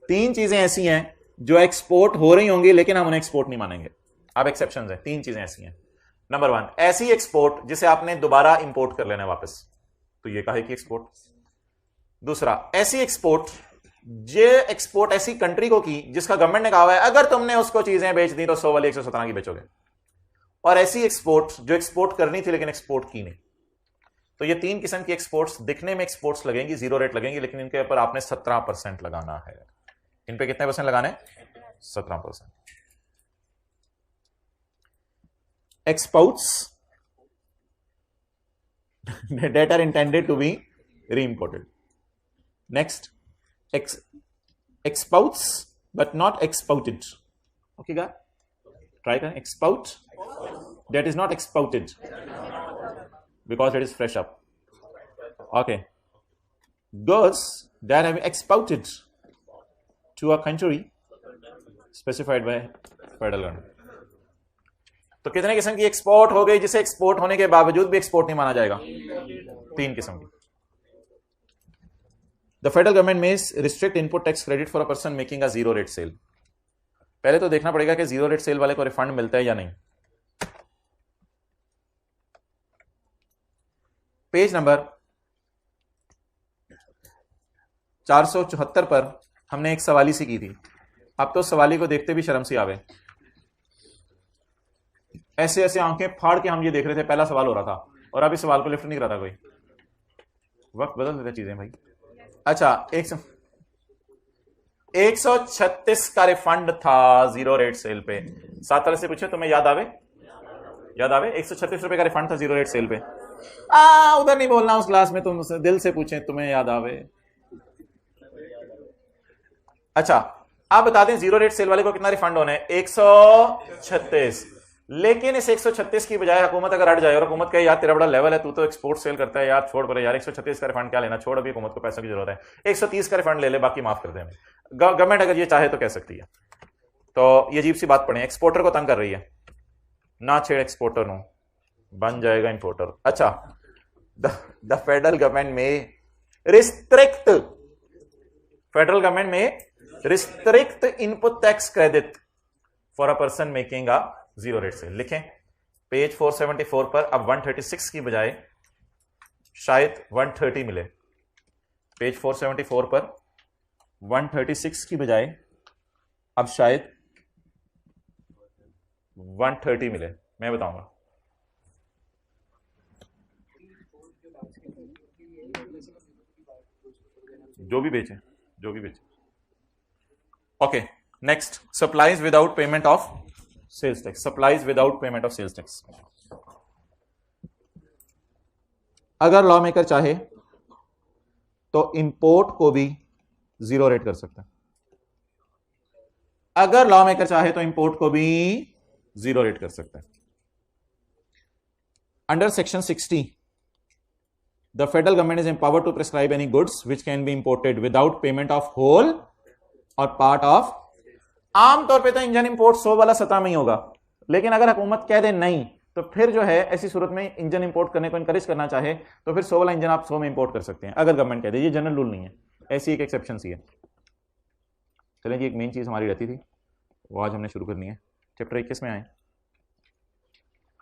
3 चीजें ऐसी हैं जो एक्सपोर्ट हो रही होंगी लेकिन हम उन्हें एक्सपोर्ट नहीं मानेंगे। अब एक्सेप्शंस हैं, 3 चीजें ऐसी हैं। नंबर 1, ऐसी एक्सपोर्ट जिसे आपने दोबारा इंपोर्ट कर लेना है वापस, तो ये काहे की एक्सपोर्ट। दूसरा, ऐसी एक्सपोर्ट जे एक्सपोर्ट ऐसी कंट्री को की जिसका गवर्नमेंट ने कहा हुआ है अगर तुमने उसको चीजें बेच दी तो 100 वाली 117 की बेचोगे, और ऐसी एक्सपोर्ट जो एक्सपोर्ट करनी थी लेकिन एक्सपोर्ट की नहीं। तो ये 3 किस्म की एक्सपोर्ट्स दिखने में एक्सपोर्ट्स लगेंगी, जीरो रेट लगेंगी, लेकिन इनके ऊपर आपने 17% लगाना है। इन पे कितने परसेंट लगाने? 17%। Exports that are intended to be re-imported. Next, exports but not exported. Okay, guys? Try करें. Export that is not exported because it is fresh up. Okay. Goods that have been exported to a country specified by federal government. तो कितने किस्म की export हो गई जिसे export होने के बावजूद भी एक्सपोर्ट नहीं माना जाएगा? 3 किस्म की। The federal government may restrict input tax credit for a person making a zero rate sale. पहले तो देखना पड़ेगा कि जीरो रेट सेल वाले को रिफंड मिलता है या नहीं। पेज नंबर 474 पर हमने एक सवाली सी की थी। अब तो सवाली को देखते भी शर्म सी आवे, ऐसे ऐसे आंखें फाड़ के हम ये देख रहे थे, पहला सवाल हो रहा था और अब इस सवाल को लिफ्ट नहीं कर रहा था कोई। वक्त बदल देते चीजें भाई। अच्छा, 136 का रिफंड था जीरो रेट सेल पे। 7 तरह से पूछे तुम्हें याद आवे? 136 रुपए का रिफंड था जीरो रेट सेल पे। उधर नहीं बोलना उस क्लास में, तुम दिल से पूछे तुम्हें याद आवे। अच्छा, आप बता दें जीरो रेट सेल वाले को कितना रिफंड होना है? 136। लेकिन इस 136 की बजाय हुकूमत अगर हट जाए और हुकूमत कहे यार तेरा बड़ा लेवल है, तू तो एक्सपोर्ट सेल करता है यार, छोड़ पड़े यार, 136 का रिफंड क्या लेना, छोड़, अभी हुकूमत को पैसों की जरूरत है, 130 का रिफंड ले ले, बाकी माफ कर दे हमें। गवर्नमेंट अगर ये चाहे तो कह सकती है। तो ये अजीब सी बात पड़े, एक्सपोर्टर को तंग कर रही है, ना छेड़ एक्सपोर्टर नो, बन जाएगा इंपोर्टर। अच्छा, the federal government may restrict input tax credit for a person making a zero rate sale. लिखें पेज 474 पर अब 136 की बजाय शायद 130 मिले। पेज 474 पर 136 की बजाय अब शायद 130 मिले, मैं बताऊंगा। जो भी बेचे। Okay, next, supplies without payment of sales tax. Supplies without payment of sales tax. अगर लॉ मेकर चाहे तो इंपोर्ट को भी जीरो रेट कर सकता है। अगर लॉ मेकर चाहे तो इंपोर्ट को भी जीरो रेट कर सकता है। Under section 60 the federal government is empowered to prescribe any goods which can be imported without payment of whole or part of. आमतौर पे तो इंजन इंपोर्ट 100 वाला 17 में ही होगा, लेकिन अगर हुकूमत कह दे नहीं तो फिर जो है ऐसी सूरत में इंजन इंपोर्ट करने को इनकरेज करना चाहे तो फिर 100 वाला इंजन आप 100 में इंपोर्ट कर सकते हैं, अगर गवर्नमेंट कह दे। ये जनरल रूल नहीं है, ऐसी एक एक्सेप्शन सी है। चलें जी, एक मेन चीज हमारी रहती थी वो आज हमने शुरू करनी है। चैप्टर 21 में आए।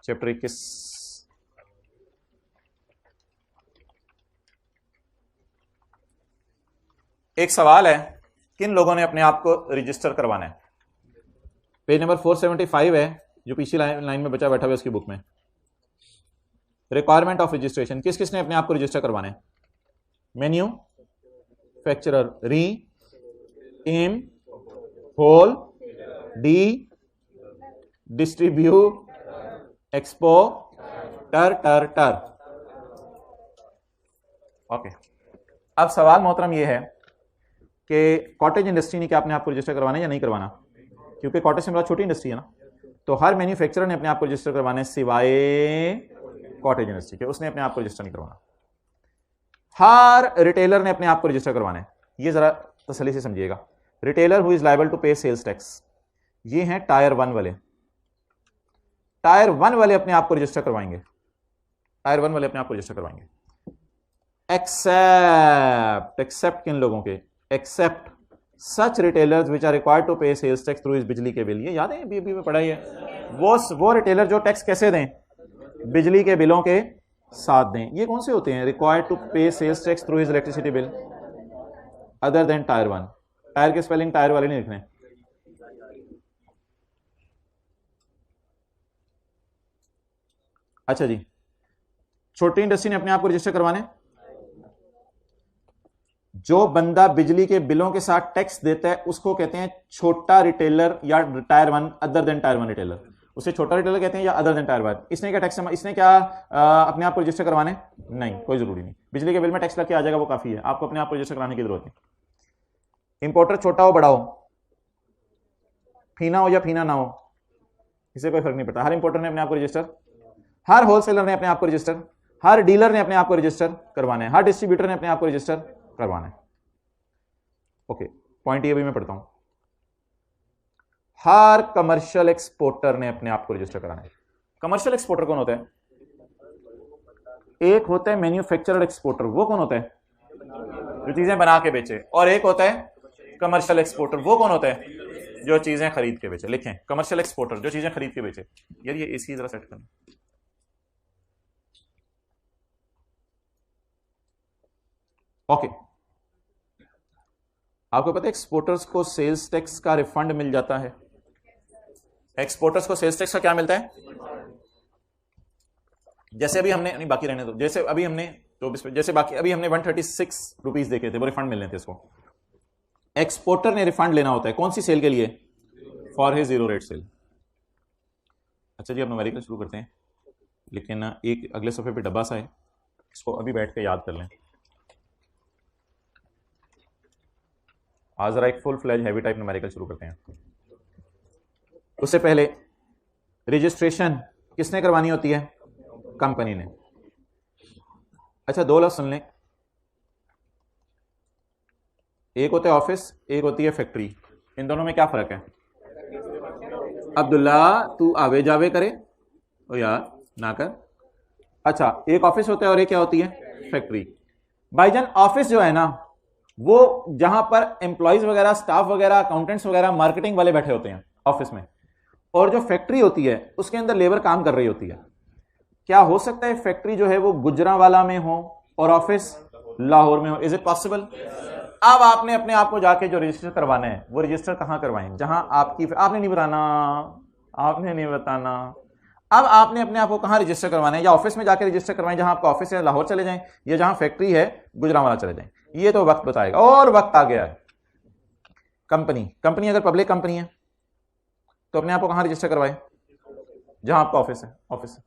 चैप्टर 21 एक सवाल है, किन लोगों ने अपने आप को रजिस्टर करवाना है? पेज नंबर 475 है जो पिछली लाइन में बचा बैठा हुआ उसकी बुक में। रिक्वायरमेंट ऑफ रजिस्ट्रेशन, किस किसने अपने आप को रजिस्टर करवाना है? Manufacturer, re, M, whole, D, distribute, exporter. Okay, अब सवाल मोहतरम ये है कि कॉटेज इंडस्ट्री ने क्या अपने आप को रजिस्टर करवाना है या नहीं करवाना? क्योंकि कॉटेज से बड़ा छोटी इंडस्ट्री है ना, तो हर मैन्युफैक्चरर ने अपने आप को रजिस्टर करवाना है सिवाय कॉटेज इंडस्ट्री के, उसने अपने आप को रजिस्टर नहीं करवाना। हर रिटेलर ने अपने आप को रजिस्टर करवाना है। ये जरा तसल्ली से समझिएगा। Retailer who is liable to pay sales tax, ये हैं टायर 1 वाले। टायर 1 वाले अपने आप को रजिस्टर करवाएंगे। टायर 1 वाले अपने आप को रजिस्टर करवाएंगे। एक्सेप्ट किन लोगों के? Except such retailers which are required to pay sales tax through इस बिजली के बिल। ये याद है बीबी में पढ़ा है। वो रिटेलर जो टैक्स कैसे दें? बिजली के बिलों के साथ दें। ये कौन से होते हैं? Required to pay sales tax through is electricity bill. Other than tier 1। Tier के स्पेलिंग टायर वाले नहीं लिखने। अच्छा जी, छोटी इंडस्ट्री ने अपने आप को रजिस्टर करवाने। जो बंदा बिजली के बिलों के साथ टैक्स देता है उसको कहते हैं छोटा रिटेलर या tyre 1 other than tier 1 retailer. उसे छोटा रिटेलर कहते हैं या अदर देन टायर 1। इसने क्या टैक्स, इसने क्या अपने आप को रजिस्टर करवाने? नहीं, कोई जरूरी नहीं। बिजली के बिल में टैक्स लग के आ जाएगा, वो काफी है, आपको अपने आप को रजिस्टर कराने की जरूरत नहीं। इंपोर्टर छोटा हो बड़ा हो, फीना हो या फीना ना हो, इसे कोई फर्क नहीं पड़ता। हर इंपोर्टर ने अपने आप को रजिस्टर, हर होलसेलर ने अपने आप को रजिस्टर, हर डीलर ने अपने आप को रजिस्टर करवाना है, हर डिस्ट्रीब्यूटर ने अपने आप को रजिस्टर करवाना है। ओके, पॉइंट ये भी मैं पढ़ता हूं। हर कमर्शियल एक्सपोर्टर ने अपने आप को रजिस्टर कराना है। कमर्शियल एक्सपोर्टर कौन होता है? एक होता है मैन्युफैक्चरर एक्सपोर्टर, वो कौन होता है? जो चीजें बना के बेचे। और एक होता है कमर्शियल एक्सपोर्टर, वो कौन होता है? जो चीजें खरीद के बेचे। लिखें, कमर्शियल एक्सपोर्टर जो चीजें खरीद के बेचे। यार ये एसी जरा सेट करना। ओके, आपको पता है एक्सपोर्टर्स को सेल्स टैक्स का रिफंड मिल जाता है। एक्सपोर्टर्स को सेल्स टैक्स का क्या मिलता है? जैसे अभी हमने, नहीं बाकी रहने दो, जैसे अभी हमने 24, जैसे बाकी अभी हमने 136 रुपीज देखे थे, वो रिफंड मिलने थे इसको। एक्सपोर्टर ने रिफंड लेना होता है कौन सी सेल के लिए? For his zero rate sale. अच्छा जी, अब न्यूमेरिकल शुरू करते हैं, लेकिन एक अगले सफे पे डब्बा सा है, इसको अभी बैठ के याद कर लें। आज जरा एक full fledge heavy type numerical शुरू करते हैं। उससे पहले रजिस्ट्रेशन किसने करवानी होती है? कंपनी ने। अच्छा, दो लफ्ज सुन लें। एक होता है ऑफिस, एक होती है फैक्ट्री। इन दोनों में क्या फर्क है? अब्दुल्ला तू आवे जावे करे ओ यार ना कर। अच्छा, एक ऑफिस होता है और एक क्या होती है? फैक्ट्री। भाईजान ऑफिस जो है ना, वो जहां पर एम्प्लॉइज वगैरह, स्टाफ वगैरह, अकाउंटेंट्स वगैरह, मार्केटिंग वाले बैठे होते हैं ऑफिस में। और जो फैक्ट्री होती है उसके अंदर लेबर काम कर रही होती है। क्या हो सकता है फैक्ट्री जो है वो गुजरांवाला में हो और ऑफिस लाहौर में हो? Is it possible? अब आपने अपने आप को जाके जो रजिस्टर करवाना है वो रजिस्टर कहां करवाएं? जहां आपकी, आपने नहीं बताना, आपने नहीं बताना। अब आपने अपने आप को कहां रजिस्टर करवाना है? या ऑफिस में जाके रजिस्टर करवाएं जहां आपका ऑफिस है, लाहौर चले जाएं, या जहां फैक्ट्री है गुजरांवाला चले जाएं। ये तो वक्त बताएगा, और वक्त आ गया है। कंपनी अगर पब्लिक कंपनी है तो अपने आप को कहां रजिस्टर करवाए? जहां आपका ऑफिस है, ऑफिस है।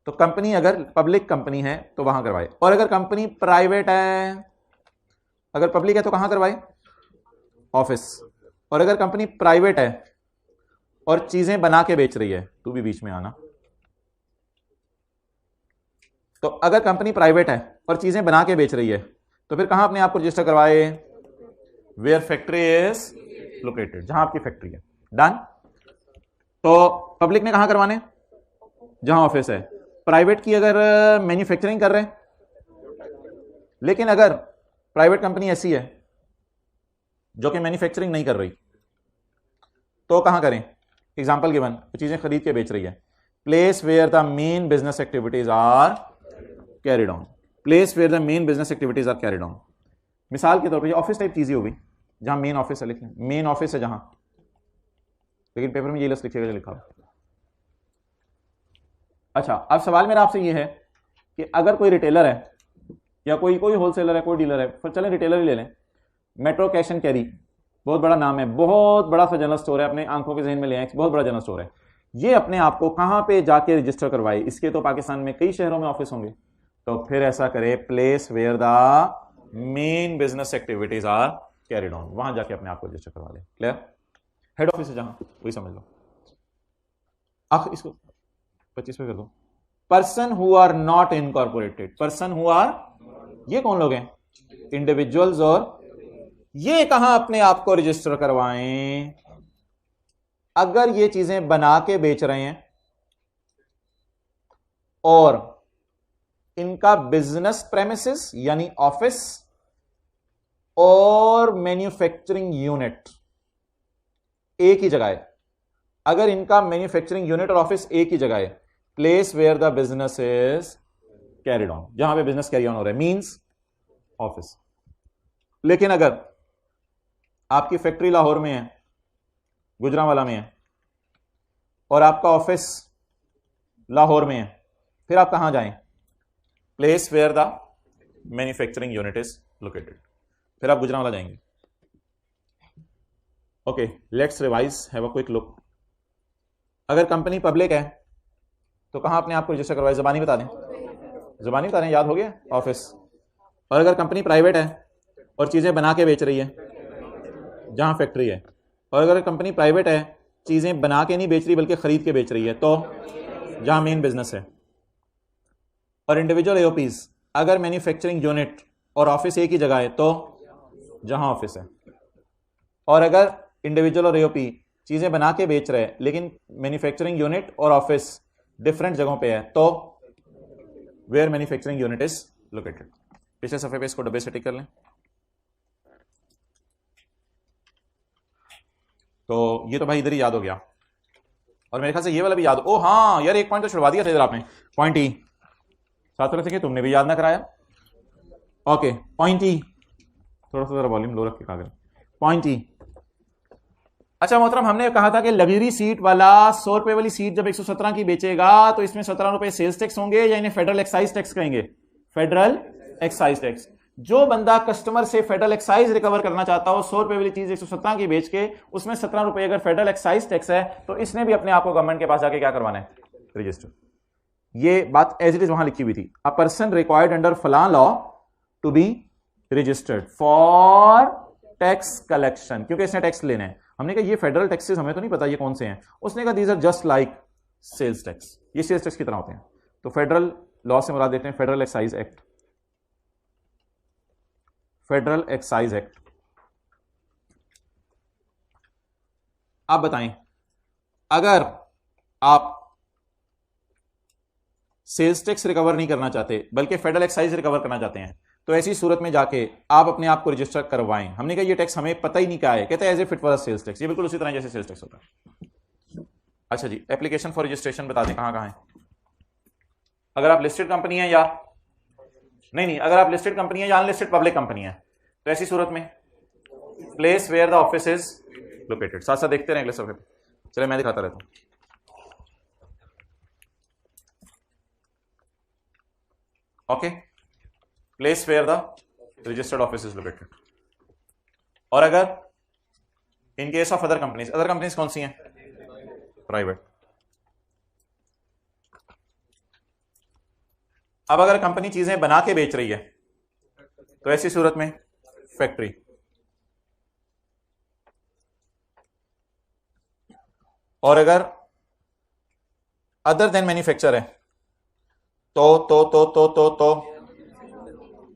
तो कंपनी अगर पब्लिक कंपनी है तो वहां करवाए। और अगर कंपनी प्राइवेट है, अगर पब्लिक है तो कहां करवाए? ऑफिस। और अगर कंपनी प्राइवेट है और चीजें बना के बेच रही है, तू भी बीच में आना। तो अगर कंपनी प्राइवेट है और चीजें बना के बेच रही है तो फिर कहां अपने आप को रजिस्टर करवाए? वेयर फैक्ट्री इज लोकेटेड, जहां आपकी फैक्ट्री है। डन। तो पब्लिक ने कहां करवाने? जहां ऑफिस है। प्राइवेट की अगर मैन्युफैक्चरिंग कर रहे हैं, लेकिन अगर प्राइवेट कंपनी ऐसी है जो कि मैन्युफैक्चरिंग नहीं कर रही तो कहां करें? एग्जांपल गिवन, चीजें खरीद के बेच रही है। Place where the main business activities are carried on. Place where the main business activities are carried on. मिसाल के तौर पर ऑफिस टाइप चीजें होगी जहां मेन ऑफिस है, लिखें मेन ऑफिस है जहां, लेकिन पेपर में ये लफ्ज़ लिखिएगा जो लिखा हो। अच्छा, अब सवाल मेरा आपसे ये है कि अगर कोई रिटेलर है या कोई होलसेलर है, कोई डीलर है, फिर चलें रिटेलर ही ले लें। मेट्रो कैश एंड कैरी, बहुत बड़ा नाम है, बहुत बड़ा सा जनरल स्टोर है, अपने आंखों के जहन में ले आए, बहुत बड़ा जनरल स्टोर है। ये अपने आप को कहां पे जाके रजिस्टर करवाए? इसके तो पाकिस्तान में कई शहरों में ऑफिस होंगे। तो फिर ऐसा करे, place where the main business activities are carried on, वहां जाके अपने आप को रजिस्टर करवा ले। क्लियर? हेड ऑफिस है जहां, वही समझ लो। आखिर इसको 25 पे कर दो। Person who are not incorporated, person who are, ये कौन लोग हैं? इंडिविजुअल्स। और ये कहां अपने आप को रजिस्टर करवाएं? अगर ये चीजें बना के बेच रहे हैं और इनका बिजनेस प्रेमिसेस यानी ऑफिस और मैन्युफैक्चरिंग यूनिट एक ही जगह है। अगर इनका मैन्युफैक्चरिंग यूनिट और ऑफिस एक ही जगह है, place where the business is carried on, जहां पे बिजनेस कैरी ऑन हो रहा है, मींस ऑफिस। लेकिन अगर आपकी फैक्ट्री लाहौर में है, गुजरांवाला में है, और आपका ऑफिस लाहौर में है, फिर आप कहां जाएं? Place where the manufacturing unit is located, फिर आप गुजरांवाला जाएंगे। Okay, let's revise, have a quick look. अगर कंपनी पब्लिक है तो कहां अपने आप को रजिस्टर करवाए? ज़बानी बता दें, ज़बानी बता दें, याद हो गया, ऑफिस। और अगर कंपनी प्राइवेट है और चीज़ें बना के बेच रही है, जहां फैक्ट्री है, और अगर कंपनी प्राइवेट है, चीज़ें बना के नहीं बेच रही बल्कि खरीद के बेच रही है, तो जहां मेन बिजनेस है। और इंडिविजुअल एओपीज, अगर मैन्युफैक्चरिंग यूनिट और ऑफिस एक ही जगह है तो जहां ऑफिस है। और अगर इंडिविजुअल और एओपी चीजें बना के बेच रहे हैं लेकिन मैन्युफैक्चरिंग यूनिट और ऑफिस डिफरेंट जगहों पे है, तो where manufacturing unit is located. पिछले सफे पे इसको डब्बे से टिक कर लें। तो ये तो भाई इधर ही याद हो गया, और मेरे ख्याल से ये वाला भी याद। ओ हाँ यार, एक पॉइंट तो छुड़वा दिया था इधर आपने, पॉइंट ई। साथ वाले थे, तुमने भी याद ना कराया। ओके, पॉइंट ई, थोड़ा सा जरा वॉल्यूम लो रख के कागज। पॉइंट ई, अच्छा मोहतरम, हमने कहा था कि लग्जरी सीट वाला 100 रुपए वाली सीट जब 117 की बेचेगा तो इसमें 17 रुपए सेल्स टैक्स होंगे, या इन्हें फेडरल एक्साइज टैक्स कहेंगे? Federal excise tax. जो बंदा कस्टमर से फेडरल एक्साइज रिकवर करना चाहता हो, 100 रुपए वाली चीज 117 की बेच के उसमें 17 रुपए अगर फेडरल एक्साइज टैक्स है, तो इसने भी अपने आप को गवर्नमेंट के पास जाके क्या करवाना है? रजिस्टर। ये बात एज इट इज वहां लिखी हुई थी, अ पर्सन रिक्वायर्ड अंडर फलां law to be registered for tax collection, क्योंकि इसने टैक्स लेना है। हमने कहा ये फेडरल टैक्सेस हमें तो नहीं पता ये कौन से हैं। उसने कहा these are just like sales tax, ये सेल्स टैक्स की तरह होते हैं। तो फेडरल लॉ से मुराद देते हैं federal excise act, federal excise act. आप बताएं, अगर आप सेल्स टैक्स रिकवर नहीं करना चाहते बल्कि फेडरल एक्साइज रिकवर करना चाहते हैं, तो ऐसी सूरत में जाके आप अपने आप को रजिस्टर करवाएं। हमने कहा ये टैक्स हमें पता ही नहीं क्या है, कहते हैं as a fit for sales tax, ये बिल्कुल उसी तरह जैसे सेल्स टैक्स होता है। अच्छा जी, एप्लीकेशन फॉर रजिस्ट्रेशन बता दें कहां है। अगर आप लिस्टेड कंपनी है या नहीं, अगर आप लिस्टेड कंपनी है या अनलिस्टेड पब्लिक कंपनी है, तो ऐसी सूरत में place where the office is located. साथ साथ देखते रहे अगले सफे पे, चले मैं दिखाता रहता हूं। Okay, place where the registered office is located. और अगर in case of other companies कौन सी हैं? प्राइवेट। अब अगर कंपनी चीजें बना के बेच रही है, तो ऐसी सूरत में फैक्ट्री। और अगर अदर देन मैन्युफैक्चर है, तो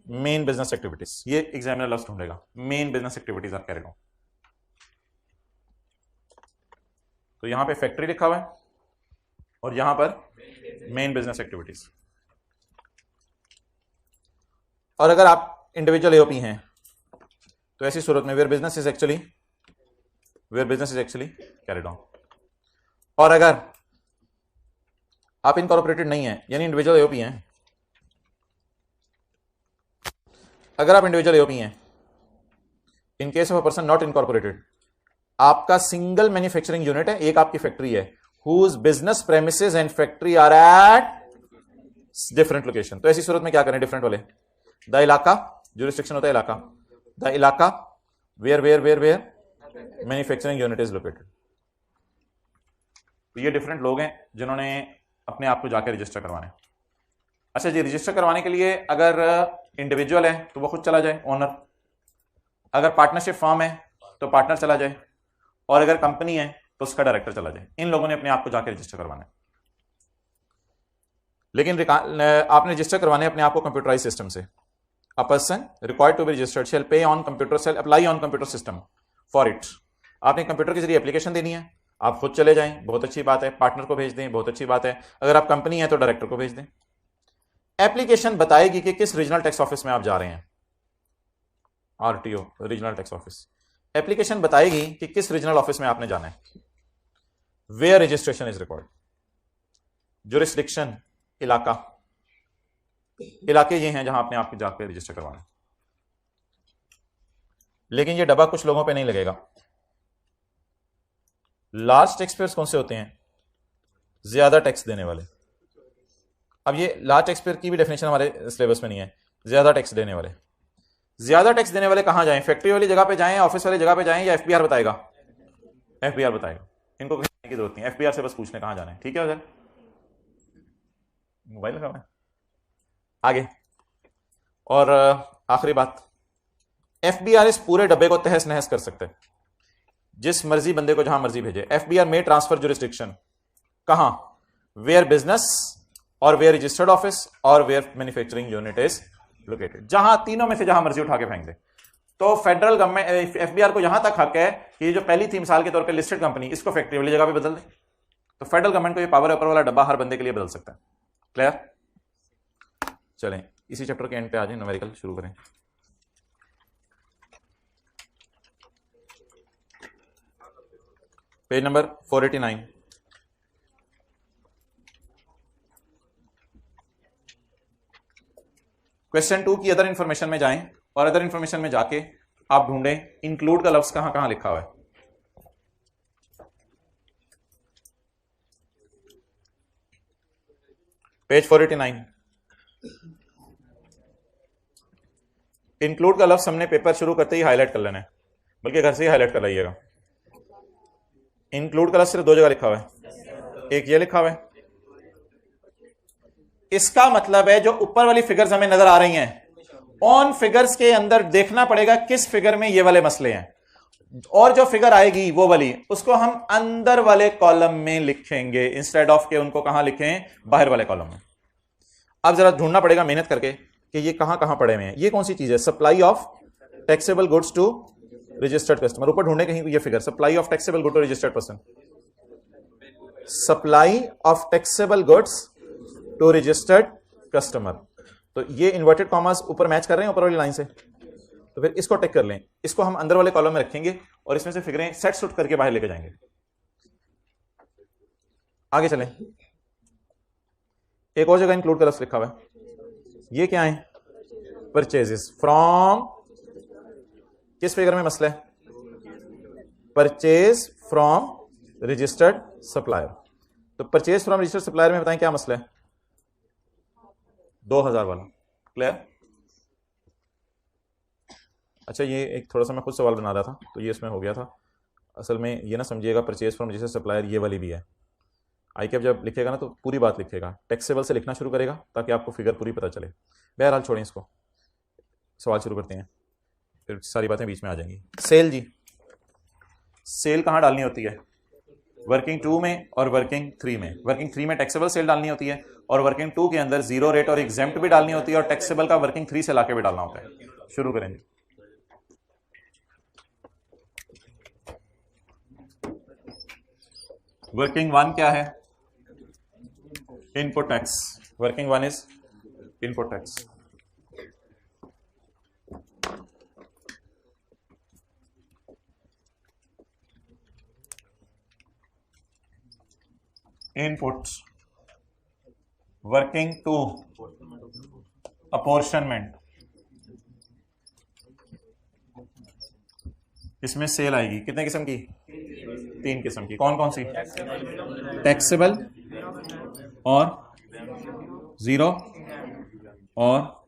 मेन बिजनेस एक्टिविटीज। ये एग्जामिनर लफ्ज ढूंढेगा, मेन बिजनेस एक्टिविटीज आप कह रहे हो। तो यहां पे फैक्ट्री लिखा हुआ है और यहां पर मेन बिजनेस एक्टिविटीज। और अगर आप इंडिविजुअल एओपी हैं, तो ऐसी सूरत में where business is actually carried on. और अगर आप इनकॉर्पोरेटेड नहीं है, यानी इंडिविजुअल एओपी हैं, अगर आप इंडिविजुअल एओपी हैं, in case of a person not incorporated, आपका सिंगल मैन्युफैक्चरिंग यूनिट है, एक आपकी फैक्ट्री है, whose business premises and factory are at different location, तो ऐसी सूरत में क्या करें? डिफरेंट वाले द इलाका, ज्यूरिसडिक्शन होता है इलाका, द इलाका where where where where manufacturing unit is located. तो ये डिफरेंट लोग हैं जिन्होंने अपने आप को जाकर रजिस्टर करवाने। अच्छा जी, रजिस्टर करवाने के लिए अगर इंडिविजुअल है तो वो खुद चला जाए, ओनर। अगर पार्टनरशिप फॉर्म है तो पार्टनर चला जाए, और अगर कंपनी है तो उसका डायरेक्टर चला जाए। इन लोगों ने अपने आप को जाकर रजिस्टर करवाना है। लेकिन आपने रजिस्टर करवाने अपने आप को कंप्यूटराइज सिस्टम से। A person required to be registered shall pay on computer, shall apply on computer system for it. आपने कंप्यूटर के जरिए एप्लीकेशन देनी है, आप खुद चले जाएं, बहुत अच्छी बात है। पार्टनर को भेज दें, बहुत अच्छी बात है। अगर आप कंपनी है तो डायरेक्टर को भेज दें। एप्लीकेशन बताएगी कि किस रीजनल टैक्स ऑफिस में आप जा रहे हैं, RTO regional tax office. Application बताएगी कि किस रीजनल ऑफिस में आपने जाना है, where registration is required. Jurisdiction इलाका, इलाके ये हैं जहां आपने आपके जाकर रजिस्टर करवाना है। लेकिन ये डब्बा कुछ लोगों पे नहीं लगेगा। लार्ज टैक्स पेयर्स कौन से होते हैं? ज्यादा टैक्स देने वाले। अब ये लार्ज टैक्स पेयर की भी डेफिनेशन हमारे सिलेबस में नहीं है। ज्यादा टैक्स देने वाले, ज्यादा टैक्स देने वाले कहां जाएं? फैक्ट्री वाली जगह पे जाएं, ऑफिस वाली जगह पे जाएं, या एफबीआर बताएगा? एफबीआर बताएगा। इनको कहने की जरूरत नहीं, एफबीआर से बस पूछने कहां जाना है। ठीक है उधर मोबाइल लगा हुआ है। आगे और आखिरी बात, एफबीआर इस पूरे डब्बे को तहस नहस कर सकते हैं, जिस मर्जी बंदे को जहां मर्जी भेजे। एफबीआर में ट्रांसफर जुरिस्डिक्शन कहां? वेयर बिजनेस और वेयर रजिस्टर्ड ऑफिस और where manufacturing unit is located, जहां तीनों में से जहां मर्जी उठा के फेंक दे। तो फेडरल गवर्नमेंट एफबीआर को यहां तक हक है कि ये जो पहली थी मिसाल के तौर पे लिस्टेड कंपनी, इसको फैक्ट्री वाली जगह पे बदल दे। तो फेडरल गवर्नमेंट को ये पावर ऊपर वाला डब्बा हर बंदे के लिए बदल सकता है। क्लियर? चलें इसी चैप्टर के एंड पे आ जाए, न्यूमेरिकल शुरू करें। Page number 489। क्वेश्चन 2 की अदर इंफॉर्मेशन में जाएं और अदर इंफॉर्मेशन में जाके आप ढूंढें इंक्लूड का लफ्ज कहां कहां लिखा हुआ है। पेज 489। इंक्लूड का लफ्ज हमने पेपर शुरू करते ही हाईलाइट कर लेना है, बल्कि घर से ही हाईलाइट कर लाइएगा। इंक्लूड का लफ्ज सिर्फ दो जगह लिखा हुआ है, एक ये लिखा हुआ है। इसका मतलब है जो ऊपर वाली फिगर्स हमें नजर आ रही हैं, ऑन फिगर्स के अंदर देखना पड़ेगा किस फिगर में ये वाले मसले हैं, और जो फिगर आएगी वो वाली, उसको हम अंदर वाले कॉलम में लिखेंगे इंस्टेड ऑफ के उनको कहां लिखें? बाहर वाले कॉलम में। अब जरा ढूंढना पड़ेगा मेहनत करके कि ये कहां कहां पड़े हुए हैं। ये कौन सी चीज है? Supply of taxable goods to registered customer. ऊपर ढूंढे कहीं ये figure, supply of taxable good to registered person, supply of taxable goods to registered customer. तो ये इन्वर्टेड कॉमर्स ऊपर मैच कर रहे हैं ऊपर वाली लाइन से, तो फिर इसको टिक कर लें। इसको हम अंदर वाले कॉलम में रखेंगे और इसमें से फिगरें सेट सुट करके बाहर लेके जाएंगे। आगे चलें, एक और जगह इंक्लूड का लफ्ज लिखा हुआ है, ये क्या है? परचेजेस फ्रॉम, किस फिगर में मसला है? Purchase from registered supplier. तो परचेज फ्रॉम रजिस्टर्ड सप्लायर में बताएं क्या मसला है? 2000 वाला। क्लियर? अच्छा, ये एक थोड़ा सा मैं खुद सवाल बना रहा था तो ये इसमें हो गया था। असल में ये ना समझिएगा, परचेज फ्रॉम रजिस्टर्ड सप्लायर ये वाली भी है। आई कैप जब लिखेगा ना तो पूरी बात लिखेगा, टैक्सेबल से लिखना शुरू करेगा ताकि आपको फिगर पूरी पता चले। बहरहाल छोड़ें इसको, सवाल शुरू करते हैं, फिर सारी बातें बीच में आ जाएंगी। सेल जी, सेल कहाँ डालनी होती है? वर्किंग 2 में और वर्किंग 3 में। वर्किंग 3 में टैक्सेबल सेल डालनी होती है और वर्किंग 2 के अंदर जीरो रेट और एग्जेम्प्ट भी डालनी होती है, और टैक्सेबल का वर्किंग 3 से लाके भी डालना होता है। शुरू करेंगे। वर्किंग 1 क्या है? Input tax. Working 1 is input tax. Inputs. Working 2 apportionment. इसमें सेल आएगी कितने किस्म की? 3 किस्म की। कौन कौन सी? टैक्सेबल और जीरो और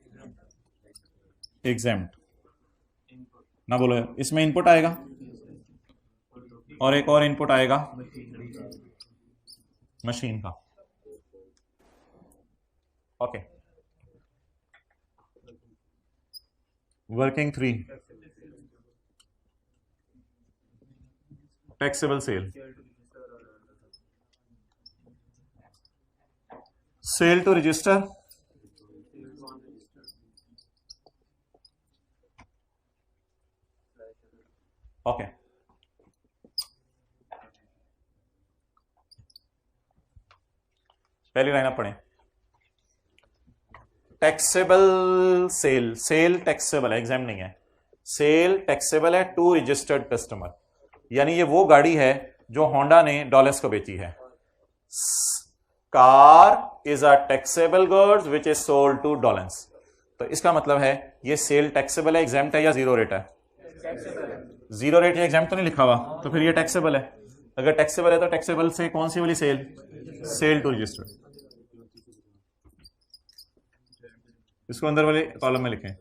एग्जेम्प्ट। ना बोलो, इसमें इनपुट आएगा और एक और इनपुट आएगा मशीन का। Okay. Working 3 taxable sale. Sale to register, okay. पहली लाइन आप पढ़ें। टैक्सेबल सेल, सेल टैक्सेबल है, एग्जाम नहीं है। सेल टैक्सेबल है टू रजिस्टर्ड कस्टमर, यानी ये वो गाड़ी है जो होंडा ने डॉलर्स को बेची है। Car is a taxable goods which is sold two dollars. तो इसका मतलब है ये सेल टैक्सेबल है, एग्जाम्प्ट है या जीरो रेट है? जीरो रेट या एग्जाम तो नहीं लिखा हुआ, तो फिर ये टैक्सेबल है। अगर टैक्सेबल है तो टैक्सेबल से कौन सी वाली सेल? Sale to registered. इसको अंदर वाले कॉलम में लिखें,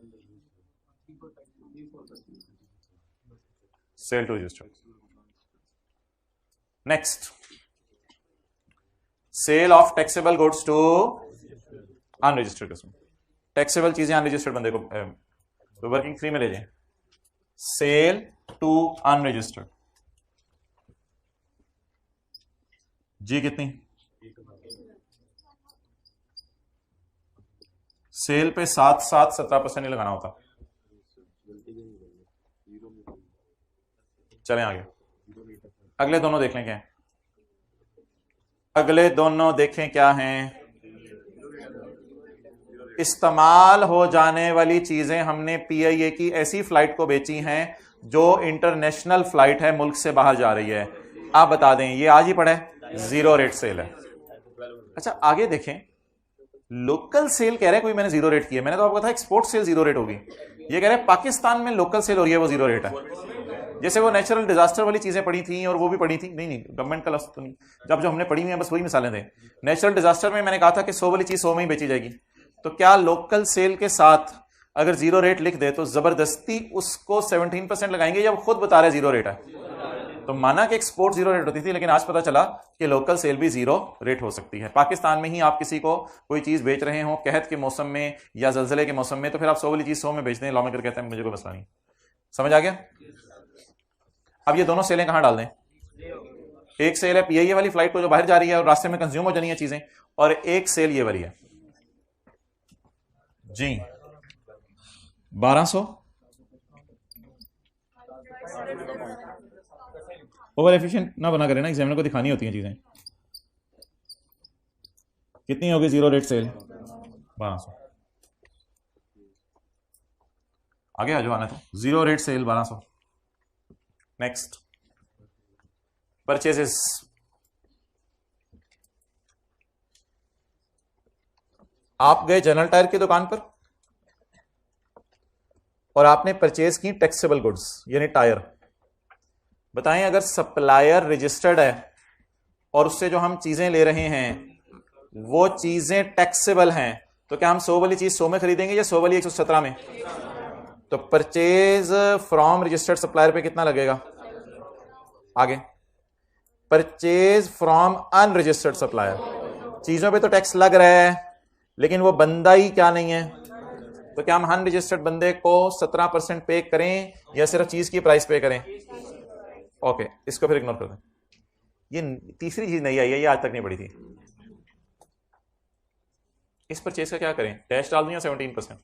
sale to registered. Next, sale of taxable goods to unregistered customer. Taxable चीजें अनरजिस्टर्ड बंदे को तो वर्किंग फ्री में ले जाए। सेल टू अनरजिस्टर्ड जी कितनी? सेल पे 7% नहीं लगाना होता। चलें आगे, अगले दोनों देख लें क्या है। अगले दोनों देखें क्या हैं। इस्तेमाल हो जाने वाली चीजें हमने पीआईए की ऐसी फ्लाइट को बेची हैं जो इंटरनेशनल फ्लाइट है, मुल्क से बाहर जा रही है। आप बता दें, ये आज ही पढ़े, जीरो रेट सेल है। अच्छा आगे देखें, लोकल सेल कह रहे हैं कोई मैंने जीरो रेट की है। मैंने तो आपको कहा था एक्सपोर्ट सेल जीरो रेट होगी। ये कह रहे हैं पाकिस्तान में लोकल सेल हो रही है, वो जीरो रेट है। जैसे वो नेचुरल डिजास्टर वाली चीजें पड़ी थी और वो भी पड़ी थी, नहीं गवर्नमेंट का लफ्ज तो नहीं, जब जो हमने पढ़ी हुई है बस वही मिसालें दें। नेचुरल डिजास्टर में मैंने कहा था कि 100 वाली चीज 100 में ही बेची जाएगी। तो क्या लोकल सेल के साथ अगर जीरो रेट लिख दे तो जबरदस्ती उसको 17% लगाएंगे, या वो खुद बता रहे जीरो रेट है? तो माना कि एक्सपोर्ट जीरो रेट होती थी, लेकिन आज पता चला कि लोकल सेल भी जीरो रेट हो सकती है। पाकिस्तान में ही आप किसी को कोई चीज बेच रहे हो कहत के मौसम में या जलजले के मौसम में, तो फिर आप 100 वाली चीज 100 में बेच दें, लॉ मेकर कहते हैं मुझे कोई मसला नहीं। समझ आ गया? अब ये दोनों सेलें कहां डाल दें? एक सेल है पीआईए वाली फ्लाइट को जो बाहर जा रही है और रास्ते में कंज्यूम हो जानी है चीजें, और एक सेल ये वाली है जी 1200। ओवर एफिशिएंट ना बना करें ना, एग्जामिनर को दिखानी होती हैं चीजें। कितनी होगी जीरो रेट सेल? 1200। आगे आ जाओ, आना तो zero rate sale 1200। Next, purchases. आप गए जनरल टायर की दुकान पर और आपने परचेज की टैक्सेबल गुड्स यानी टायर। बताएं अगर सप्लायर रजिस्टर्ड है और उससे जो हम चीजें ले रहे हैं वो चीजें टैक्सेबल हैं, तो क्या हम 100 वाली चीज 100 में खरीदेंगे या 100 वाली 117 में? तो परचेज फ्रॉम रजिस्टर्ड सप्लायर पे कितना लगेगा? आगे, परचेज फ्रॉम अनरजिस्टर्ड सप्लायर, चीजों पे तो टैक्स लग रहा है लेकिन वो बंदा ही क्या नहीं है, तो क्या हम अनरजिस्टर्ड बंदे को 17% पे करें या सिर्फ चीज की प्राइस पे करें? ओके, इसको फिर इग्नोर कर दें। ये तीसरी चीज नहीं आई है, ये आज तक नहीं पड़ी थी। इस परचेज का क्या करें? डैश डाल दूं या 17%?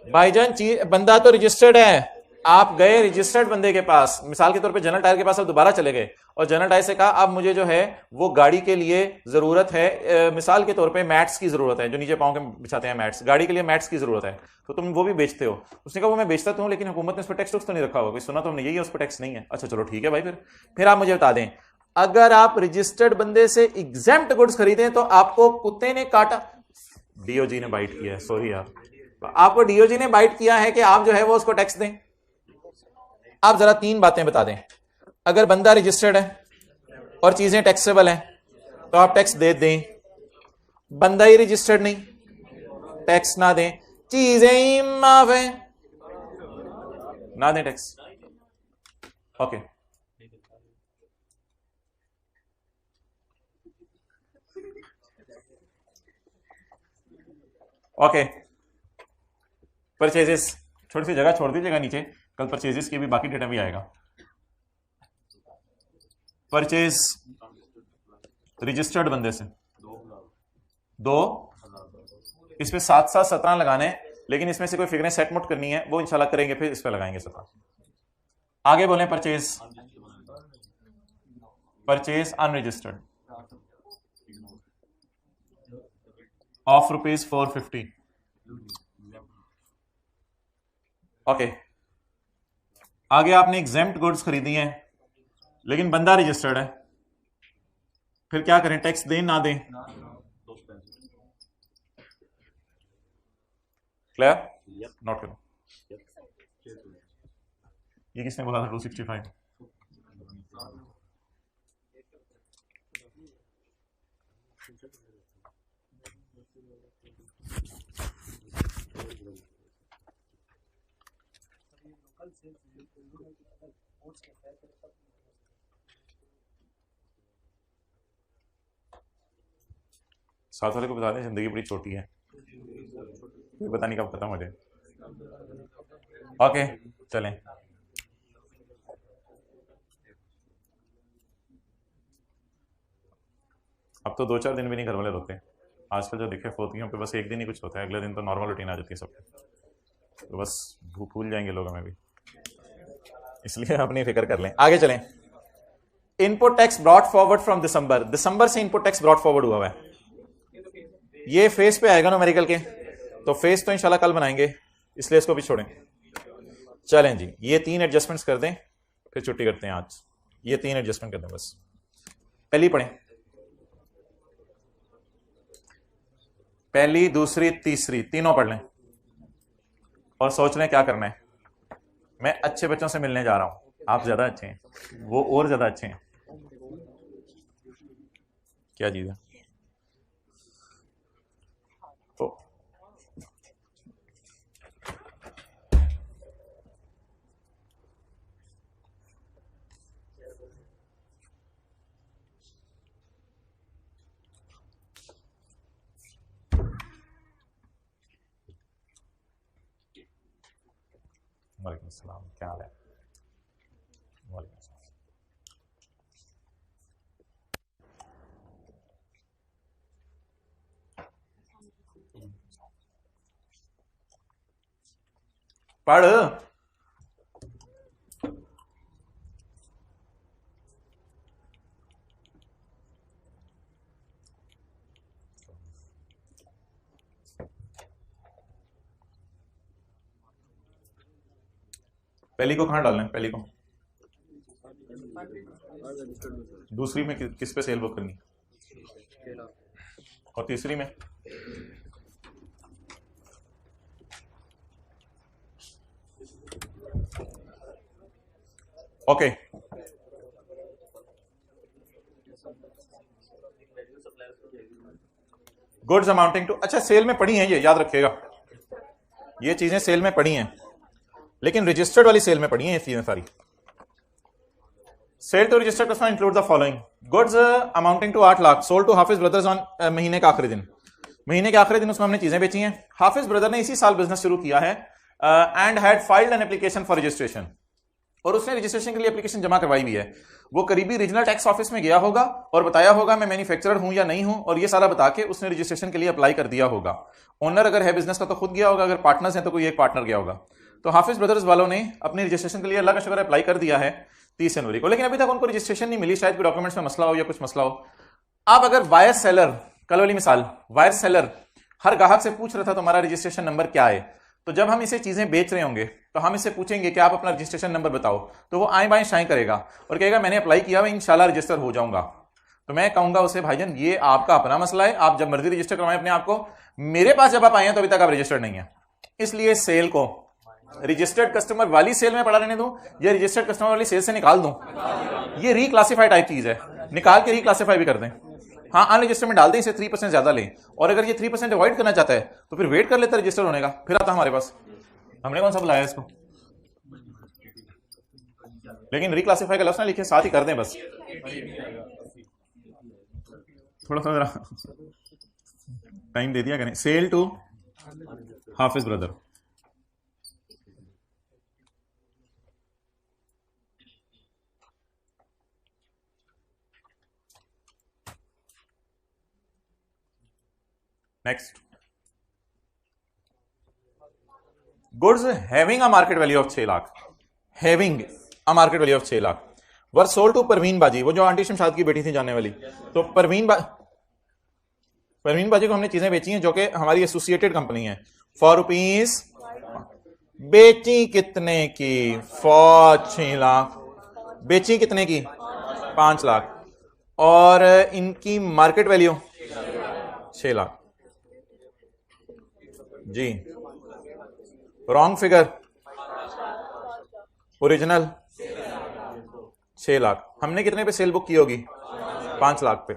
भाईजान बंदा तो रजिस्टर्ड है, आप गए रजिस्टर्ड बंदे के पास, मिसाल के तौर पे जनरल टायर के पास आप दोबारा चले गए और जनरल टायर से कहा अब मुझे जो है वो गाड़ी के लिए जरूरत है, मिसाल के तौर पे मैट्स की जरूरत है, जो नीचे पांव के बिछाते हैं मैट्स, गाड़ी के लिए मैट्स की जरूरत है, तो तुम वो भी बेचते हो। उसने कहा वो मैं बेचता तो हूं लेकिन हुकूमत ने उस पर टैक्स तो नहीं रखा होगा, कोई सुना तो हमने, यही है उस पर टैक्स नहीं है। अच्छा चलो ठीक है भाई, फिर आप मुझे बता दें, अगर आप रजिस्टर्ड बंदे से एग्जेम्प्ट गुड्स खरीदें तो आपको कुत्ते ने काटा, डीओजी ने बाइट किया है, सॉरी यार, आपको डीओजी ने बाइट किया है कि आप जो है वो उसको टैक्स दें। आप जरा 3 बातें बता दें। अगर बंदा रजिस्टर्ड है और चीजें टैक्सेबल हैं तो आप टैक्स दे दें, बंदा ही रजिस्टर्ड नहीं, टैक्स ना दें, चीजें ही माफ है, ना दें टैक्स। ओके, ओके, परचेजेस, छोटी सी जगह छोड़ दीजिएगा नीचे, कल परचेजेस की भी बाकी डेटा भी आएगा। परचेज रजिस्टर्ड बंदे से 2, इसमें 7 17 लगाने, लेकिन इसमें से कोई फिगरें सेट मुट करनी है वो इंशाल्लाह करेंगे, फिर इस पे लगाएंगे 17। आगे बोलें, purchase, purchase unregistered of ₹450। Okay, आगे आपने एग्जेम्प्ट गुड्स खरीदी हैं लेकिन बंदा रजिस्टर्ड है, फिर क्या करें? टैक्स दें ना दें? क्लियर? नोट करो, ये किसने बोला था 265? साथ वाले को बता दें जिंदगी बड़ी छोटी है, पता नहीं कब खत्म हो जाए। ओके चलें। अब तो 2-4 दिन भी नहीं घर वाले रोते। आजकल जो दिखे फोतियों पे बस एक दिन ही कुछ होता है, अगले दिन तो नॉर्मल रूटीन आ जाती है सबके, तो बस भूल जाएंगे लोग हमें भी, इसलिए अपनी फिक्र कर लें। आगे चलें। Input tax brought forward from December से इनपुट टैक्स ब्रॉट फॉरवर्ड हुआ है। ये फेस पे आएगा न्यूमेरिकल के, तो फेस तो इंशाल्लाह कल बनाएंगे, इसलिए इसको भी छोड़ें। चलें जी, ये 3 एडजस्टमेंट्स कर दें, फिर छुट्टी करते हैं आज। ये 3 एडजस्टमेंट कर दें बस। पहली पढ़ें, पहली, दूसरी, तीसरी, तीनों पढ़ लें और सोच लें क्या करना है। मैं अच्छे बच्चों से मिलने जा रहा हूं, आप ज्यादा अच्छे हैं, वो और ज्यादा अच्छे हैं। क्या चीज है? तो वालेकुम अस्सलाम, क्या हाल है? वालेकुम अस्सलाम। पढ़। पहली को कहां डालना है? पहली को दूसरी में किस पे सेल बुक करनी, और तीसरी में ओके। गुड्स अमाउंटिंग टू, अच्छा सेल में पड़ी हैं, ये याद रखिएगा, ये चीजें सेल में पड़ी हैं, लेकिन रजिस्टर्ड वाली सेल में पड़ी हैं ये चीजें सारी। Sale to registered customer include the following: goods amounting to 8 lakh sold to Hafiz brothers on, महीने का आखिरी दिन, महीने के आखिरी दिन उसमें हमने चीजें बेची हैं। हाफिज ब्रदर ने इसी साल बिजनेस शुरू किया है and had filed an application for registration, और उसने रजिस्ट्रेशन के लिए एप्लीकेशन जमा करवाई भी है। वो करीबी रीजनल टैक्स ऑफिस में गया होगा और बताया होगा मैं मैन्युफैक्चरर हूं या नहीं हूं, और ये सारा बता के उसने रजिस्ट्रेशन के लिए अप्लाई कर दिया होगा। ओनर अगर है बिजनेस का तो खुद गया होगा, अगर पार्टनर्स हैं तो कोई एक पार्टनर गया होगा। तो हाफिज ब्रदर्स वालों ने अपनी रजिस्ट्रेशन के लिए अल्लाह का शुक्र अप्लाई कर दिया है 30 जनवरी को, लेकिन अभी तक उनको रजिस्ट्रेशन नहीं मिली, शायद कोई डॉक्यूमेंट्स में मसला हो या कुछ मसला हो। अब अगर वायर सेलर, कल वाली मिसाल, वायर सेलर हर ग्राहक से पूछ रहा था तुम्हारा रजिस्ट्रेशन नंबर क्या है, तो जब हम इसे चीजें बेच रहे होंगे तो हम इससे पूछेंगे कि आप अपना रजिस्ट्रेशन नंबर बताओ, तो वो आए बाएं शाएं करेगा और कहेगा मैंने अप्लाई किया, मैं इंशाल्लाह रजिस्टर हो जाऊंगा। तो मैं कहूंगा उसे भाईजान ये आपका अपना मसला है, आप जब मर्जी रजिस्टर करवाएं अपने आप को, मेरे पास जब आप आए हैं तो अभी तक आप रजिस्टर्ड नहीं है। इसलिए सेल को रजिस्टर्ड कस्टमर वाली सेल में पड़ा रहने दूं या रजिस्टर्ड कस्टमर वाली सेल से निकाल दूं, ये रिक्लासिफाइड टाइप चीज है, निकाल के रिक्लासिफाई भी कर दें। हाँ अनरजिस्टर्ड में डाल दें, इसे 3% ज्यादा लें, और अगर ये 3% अवॉइड करना चाहता है तो फिर वेट कर लेता है रजिस्टर होने का, फिर आता हमारे पास। हमने कौन सा बुलाया इसको, लेकिन रिक्लासिफाई का लफ्ज़ ना लिखे, साथ ही कर दें बस, थोड़ा सा जरा टाइम दे दिया करें। Sale to Hafiz brother, next. Goods having a market value of 6 lakh, having a market value of 6 lakh were sold to Parveen Baji, वो जो आंटी शमशाद की बेटी थी जानने वाली, तो परवीन बाजी को हमने चीजें बेची हैं जो कि हमारी एसोसिएटेड कंपनी है, फॉर रुपीज, बेची कितने की, फॉर 6 लाख, बेची कितने की, 5 लाख, और इनकी मार्केट वैल्यू 6 लाख जी। Wrong figure, original 6 lakh. हमने कितने पे सेल बुक की होगी? 5 लाख पे।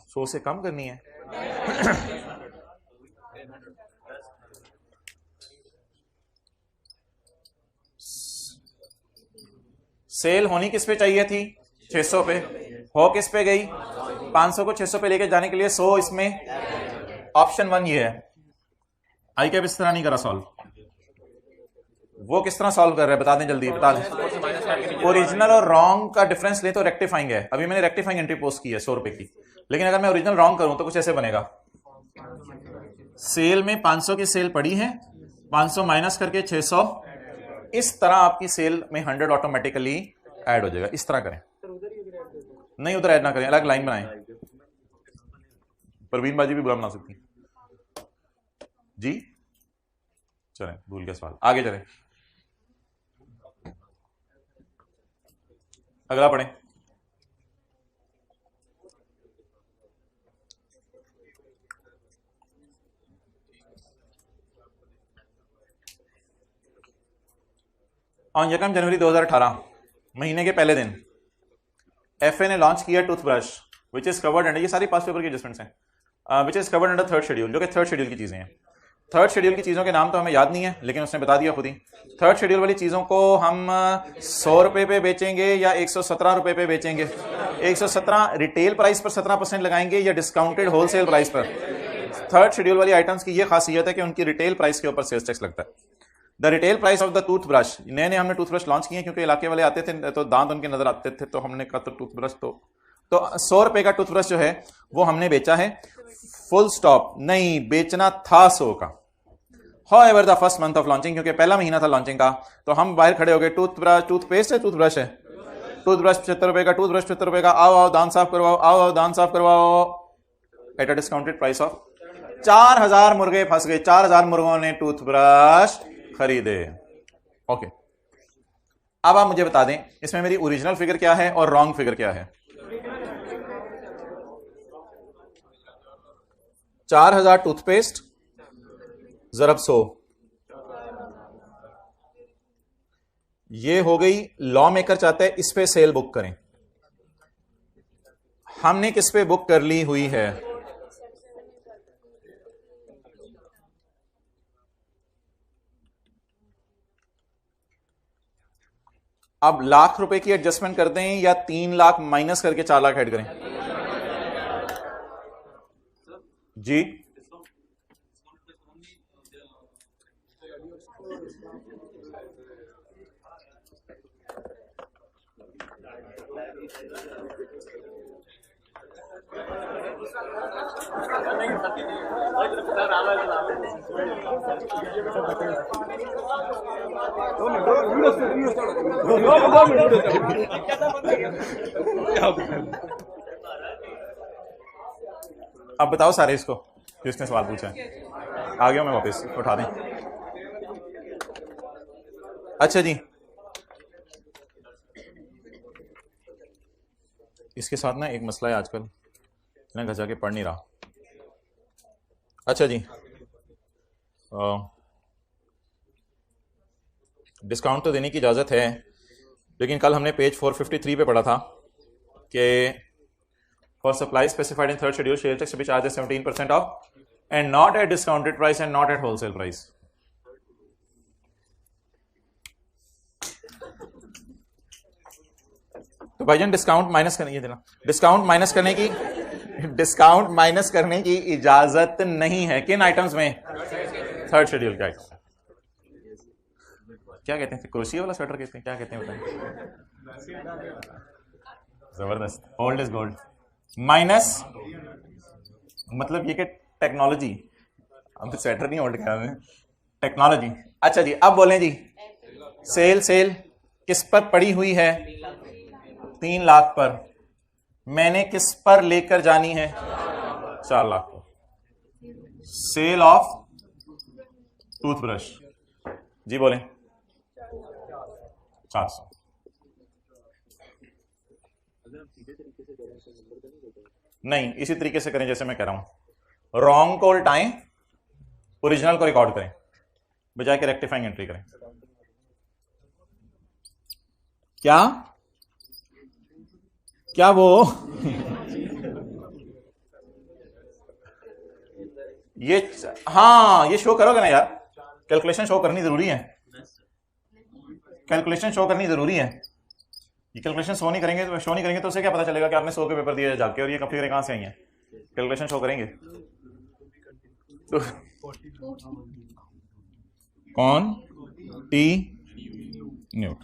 100 से कम करनी है। सेल होनी किस पे चाहिए थी? 600 पे। हो किस पे गई? 500 को 600 पे लेके जाने के लिए 100 इसमें ऑप्शन 1 ये है। आई कैप इस तरह नहीं करा सॉल्व। वो किस तरह सॉल्व कर रहा है बता दें, जल्दी बता दें। ओरिजिनल और रॉन्ग का डिफरेंस ले तो रेक्टिफाइंग है। अभी मैंने रेक्टिफाइंग एंट्री पोस्ट की है 100 रुपए की, लेकिन अगर मैं ओरिजिनल रॉन्ग करूं तो कुछ ऐसे बनेगा। सेल में 500 की सेल पड़ी है, 500 माइनस करके 600, इस तरह आपकी सेल में 100 ऑटोमेटिकली ऐड हो जाएगा। इस तरह करें, नहीं उधर ऐड ना करें, अलग लाइन बनाएं। परवीन बाजी भी बुरा बना सकती जी। चलें, भूल गया सवाल, आगे चलें। अगला पढ़ें। ऑन 1 जनवरी 2018 महीने के पहले दिन एफए ने लॉन्च किया toothbrush which is covered under, ये सारी पास पेपर की एडजस्टमेंट्स हैं, which is covered under 3rd schedule, जो कि 3rd शेड्यूल की चीजें हैं। 3rd शेड्यूल की चीजों के नाम तो हमें याद नहीं है, लेकिन उसने बता दिया खुद ही। 3rd शेड्यूल वाली चीजों को हम 100 रुपए पे बेचेंगे या 117 रुपए पे बेचेंगे? 117 रिटेल प्राइस पर 17% लगाएंगे या डिस्काउंटेड होलसेल प्राइस पर? 3rd शेड्यूल वाली आइटम्स की यह खासियत है कि उनकी रिटेल प्राइस के ऊपर सेल्स टैक्स लगता है। The retail price of the toothbrush, नए नए हमने टूथब्रश लॉन्च किए क्योंकि इलाके वाले आते थे तो दांत उनके नजर आते थे, तो हमने कहा तो टूथब्रश तो 100 रुपए का टूथब्रश जो है वो हमने बेचा है, फुल स्टॉप। नहीं, बेचना था 100 का। However, the first month of launching, क्योंकि पहला महीना था लॉन्चिंग का, तो हम बाहर खड़े हो गए। टूथब्रश, टूथपेस्ट है, टूथब्रश है, टूथब्रश 75 रुपए का, टूथब्रश 75 रुपए का, आओ आओ दांत साफ करवाओ, आओ आओ दांत साफ करवाओ, at a discounted price of 4000 मुर्गे फंस गए। 4000 मुर्गों ने टूथब्रश खरीदे। ओके, अब आप मुझे बता दें इसमें मेरी ओरिजिनल फिगर क्या है और रॉन्ग फिगर क्या है? 4000 टूथपेस्ट ज़रब 100, ये हो गई। लॉ मेकर चाहता है इस पे सेल बुक करें, हमने किस पे बुक कर ली हुई है? अब लाख रुपए की एडजस्टमेंट कर दें या 3 लाख माइनस करके 4 लाख ऐड करें? जी अब बताओ सारे इसको जिसने सवाल पूछा है। आ गया मैं वापस, उठा दें। अच्छा जी, इसके साथ ना एक मसला है आजकल, मैं घर जाके पढ़ नहीं रहा। अच्छा जी, डिस्काउंट तो देने की इजाज़त है, लेकिन कल हमने पेज 453 पे पढ़ा था कि for supply specified in 3rd schedule sale tax B charge 17% of and not at discounted price and not at wholesale price. तो भाईजान डिस्काउंट माइनस करने की देना, डिस्काउंट माइनस करने की इजाजत नहीं है। किन आइटम्स में? 3rd शेड्यूल के आइटम। क्या कहते हैं? क्रोशिया वाला स्वेटर कहते हैं, क्या कहते हैं बताएं? जबरदस्त, ओल्ड इज गोल्ड। माइनस मतलब ये कि टेक्नोलॉजी, हम तो स्वेटर नहीं ओल्ड कह रहे हैं, टेक्नोलॉजी। अच्छा जी, अब बोलें जी, सेल किस पर पड़ी हुई है? 3 लाख पर। मैंने किस पर लेकर जानी है? 4 लाख पर। सेल ऑफ टूथब्रश जी बोलें 400। नहीं, इसी तरीके से करें जैसे मैं कह रहा हूं, रॉन्ग को उल्टाएं, ओरिजिनल को रिकॉर्ड करें। बजाय के रेक्टिफाइंग एंट्री करें। क्या क्या वो ये, हाँ ये शो करोगे ना यार, कैलकुलेशन शो करनी जरूरी है, कैलकुलेशन शो करनी जरूरी है। ये कैलकुलेशन शो नहीं करेंगे तो उसे क्या पता चलेगा कि आपने 100 के पेपर दिए जाके, और ये कब फिर कहां से आई हैं? कैलकुलेशन शो करेंगे तो कौन टी न्यूट।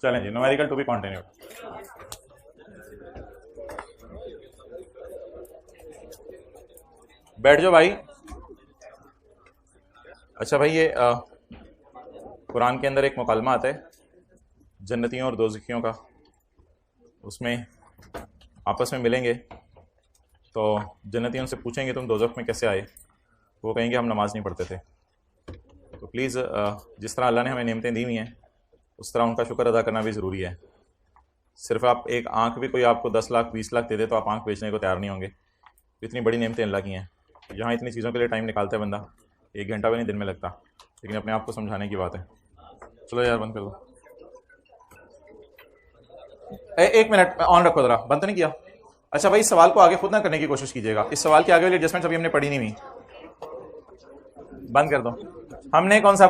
चलें जी, न्यूमेरिकल टू बी कॉन्टिन्यूड। बैठ जाओ भाई। अच्छा भाई, ये कुरान के अंदर एक मुकालमा आता है जन्नतियों और दोज़खियों का, उसमें आपस में मिलेंगे तो जन्नतियों से पूछेंगे तुम दोज़ख में कैसे आए, वो कहेंगे हम नमाज नहीं पढ़ते थे। तो प्लीज़ जिस तरह अल्लाह ने हमें नेमतें दी हुई हैं उस तरह उनका शुक्र अदा करना भी ज़रूरी है। सिर्फ आप एक आँख भी कोई आपको 10 लाख 20 लाख दे दे तो आप आँख बेचने को तैयार नहीं होंगे। इतनी बड़ी नेमतें अल्लाह की हैं, जहाँ इतनी चीज़ों के लिए टाइम निकालता है बंदा, 1 घंटा भी नहीं दिन में लगता, लेकिन अपने आप को समझाने की बात है। चलो यार बंद कर दो। एक मिनट ऑन रखो ज़रा, बंद तो नहीं किया। अच्छा भाई, सवाल को आगे खुद ना करने की कोशिश कीजिएगा, इस सवाल के आगे वाली एडजस्टमेंट अभी हमने पढ़ी नहीं हुई, बंद कर दो। हमने कौन सा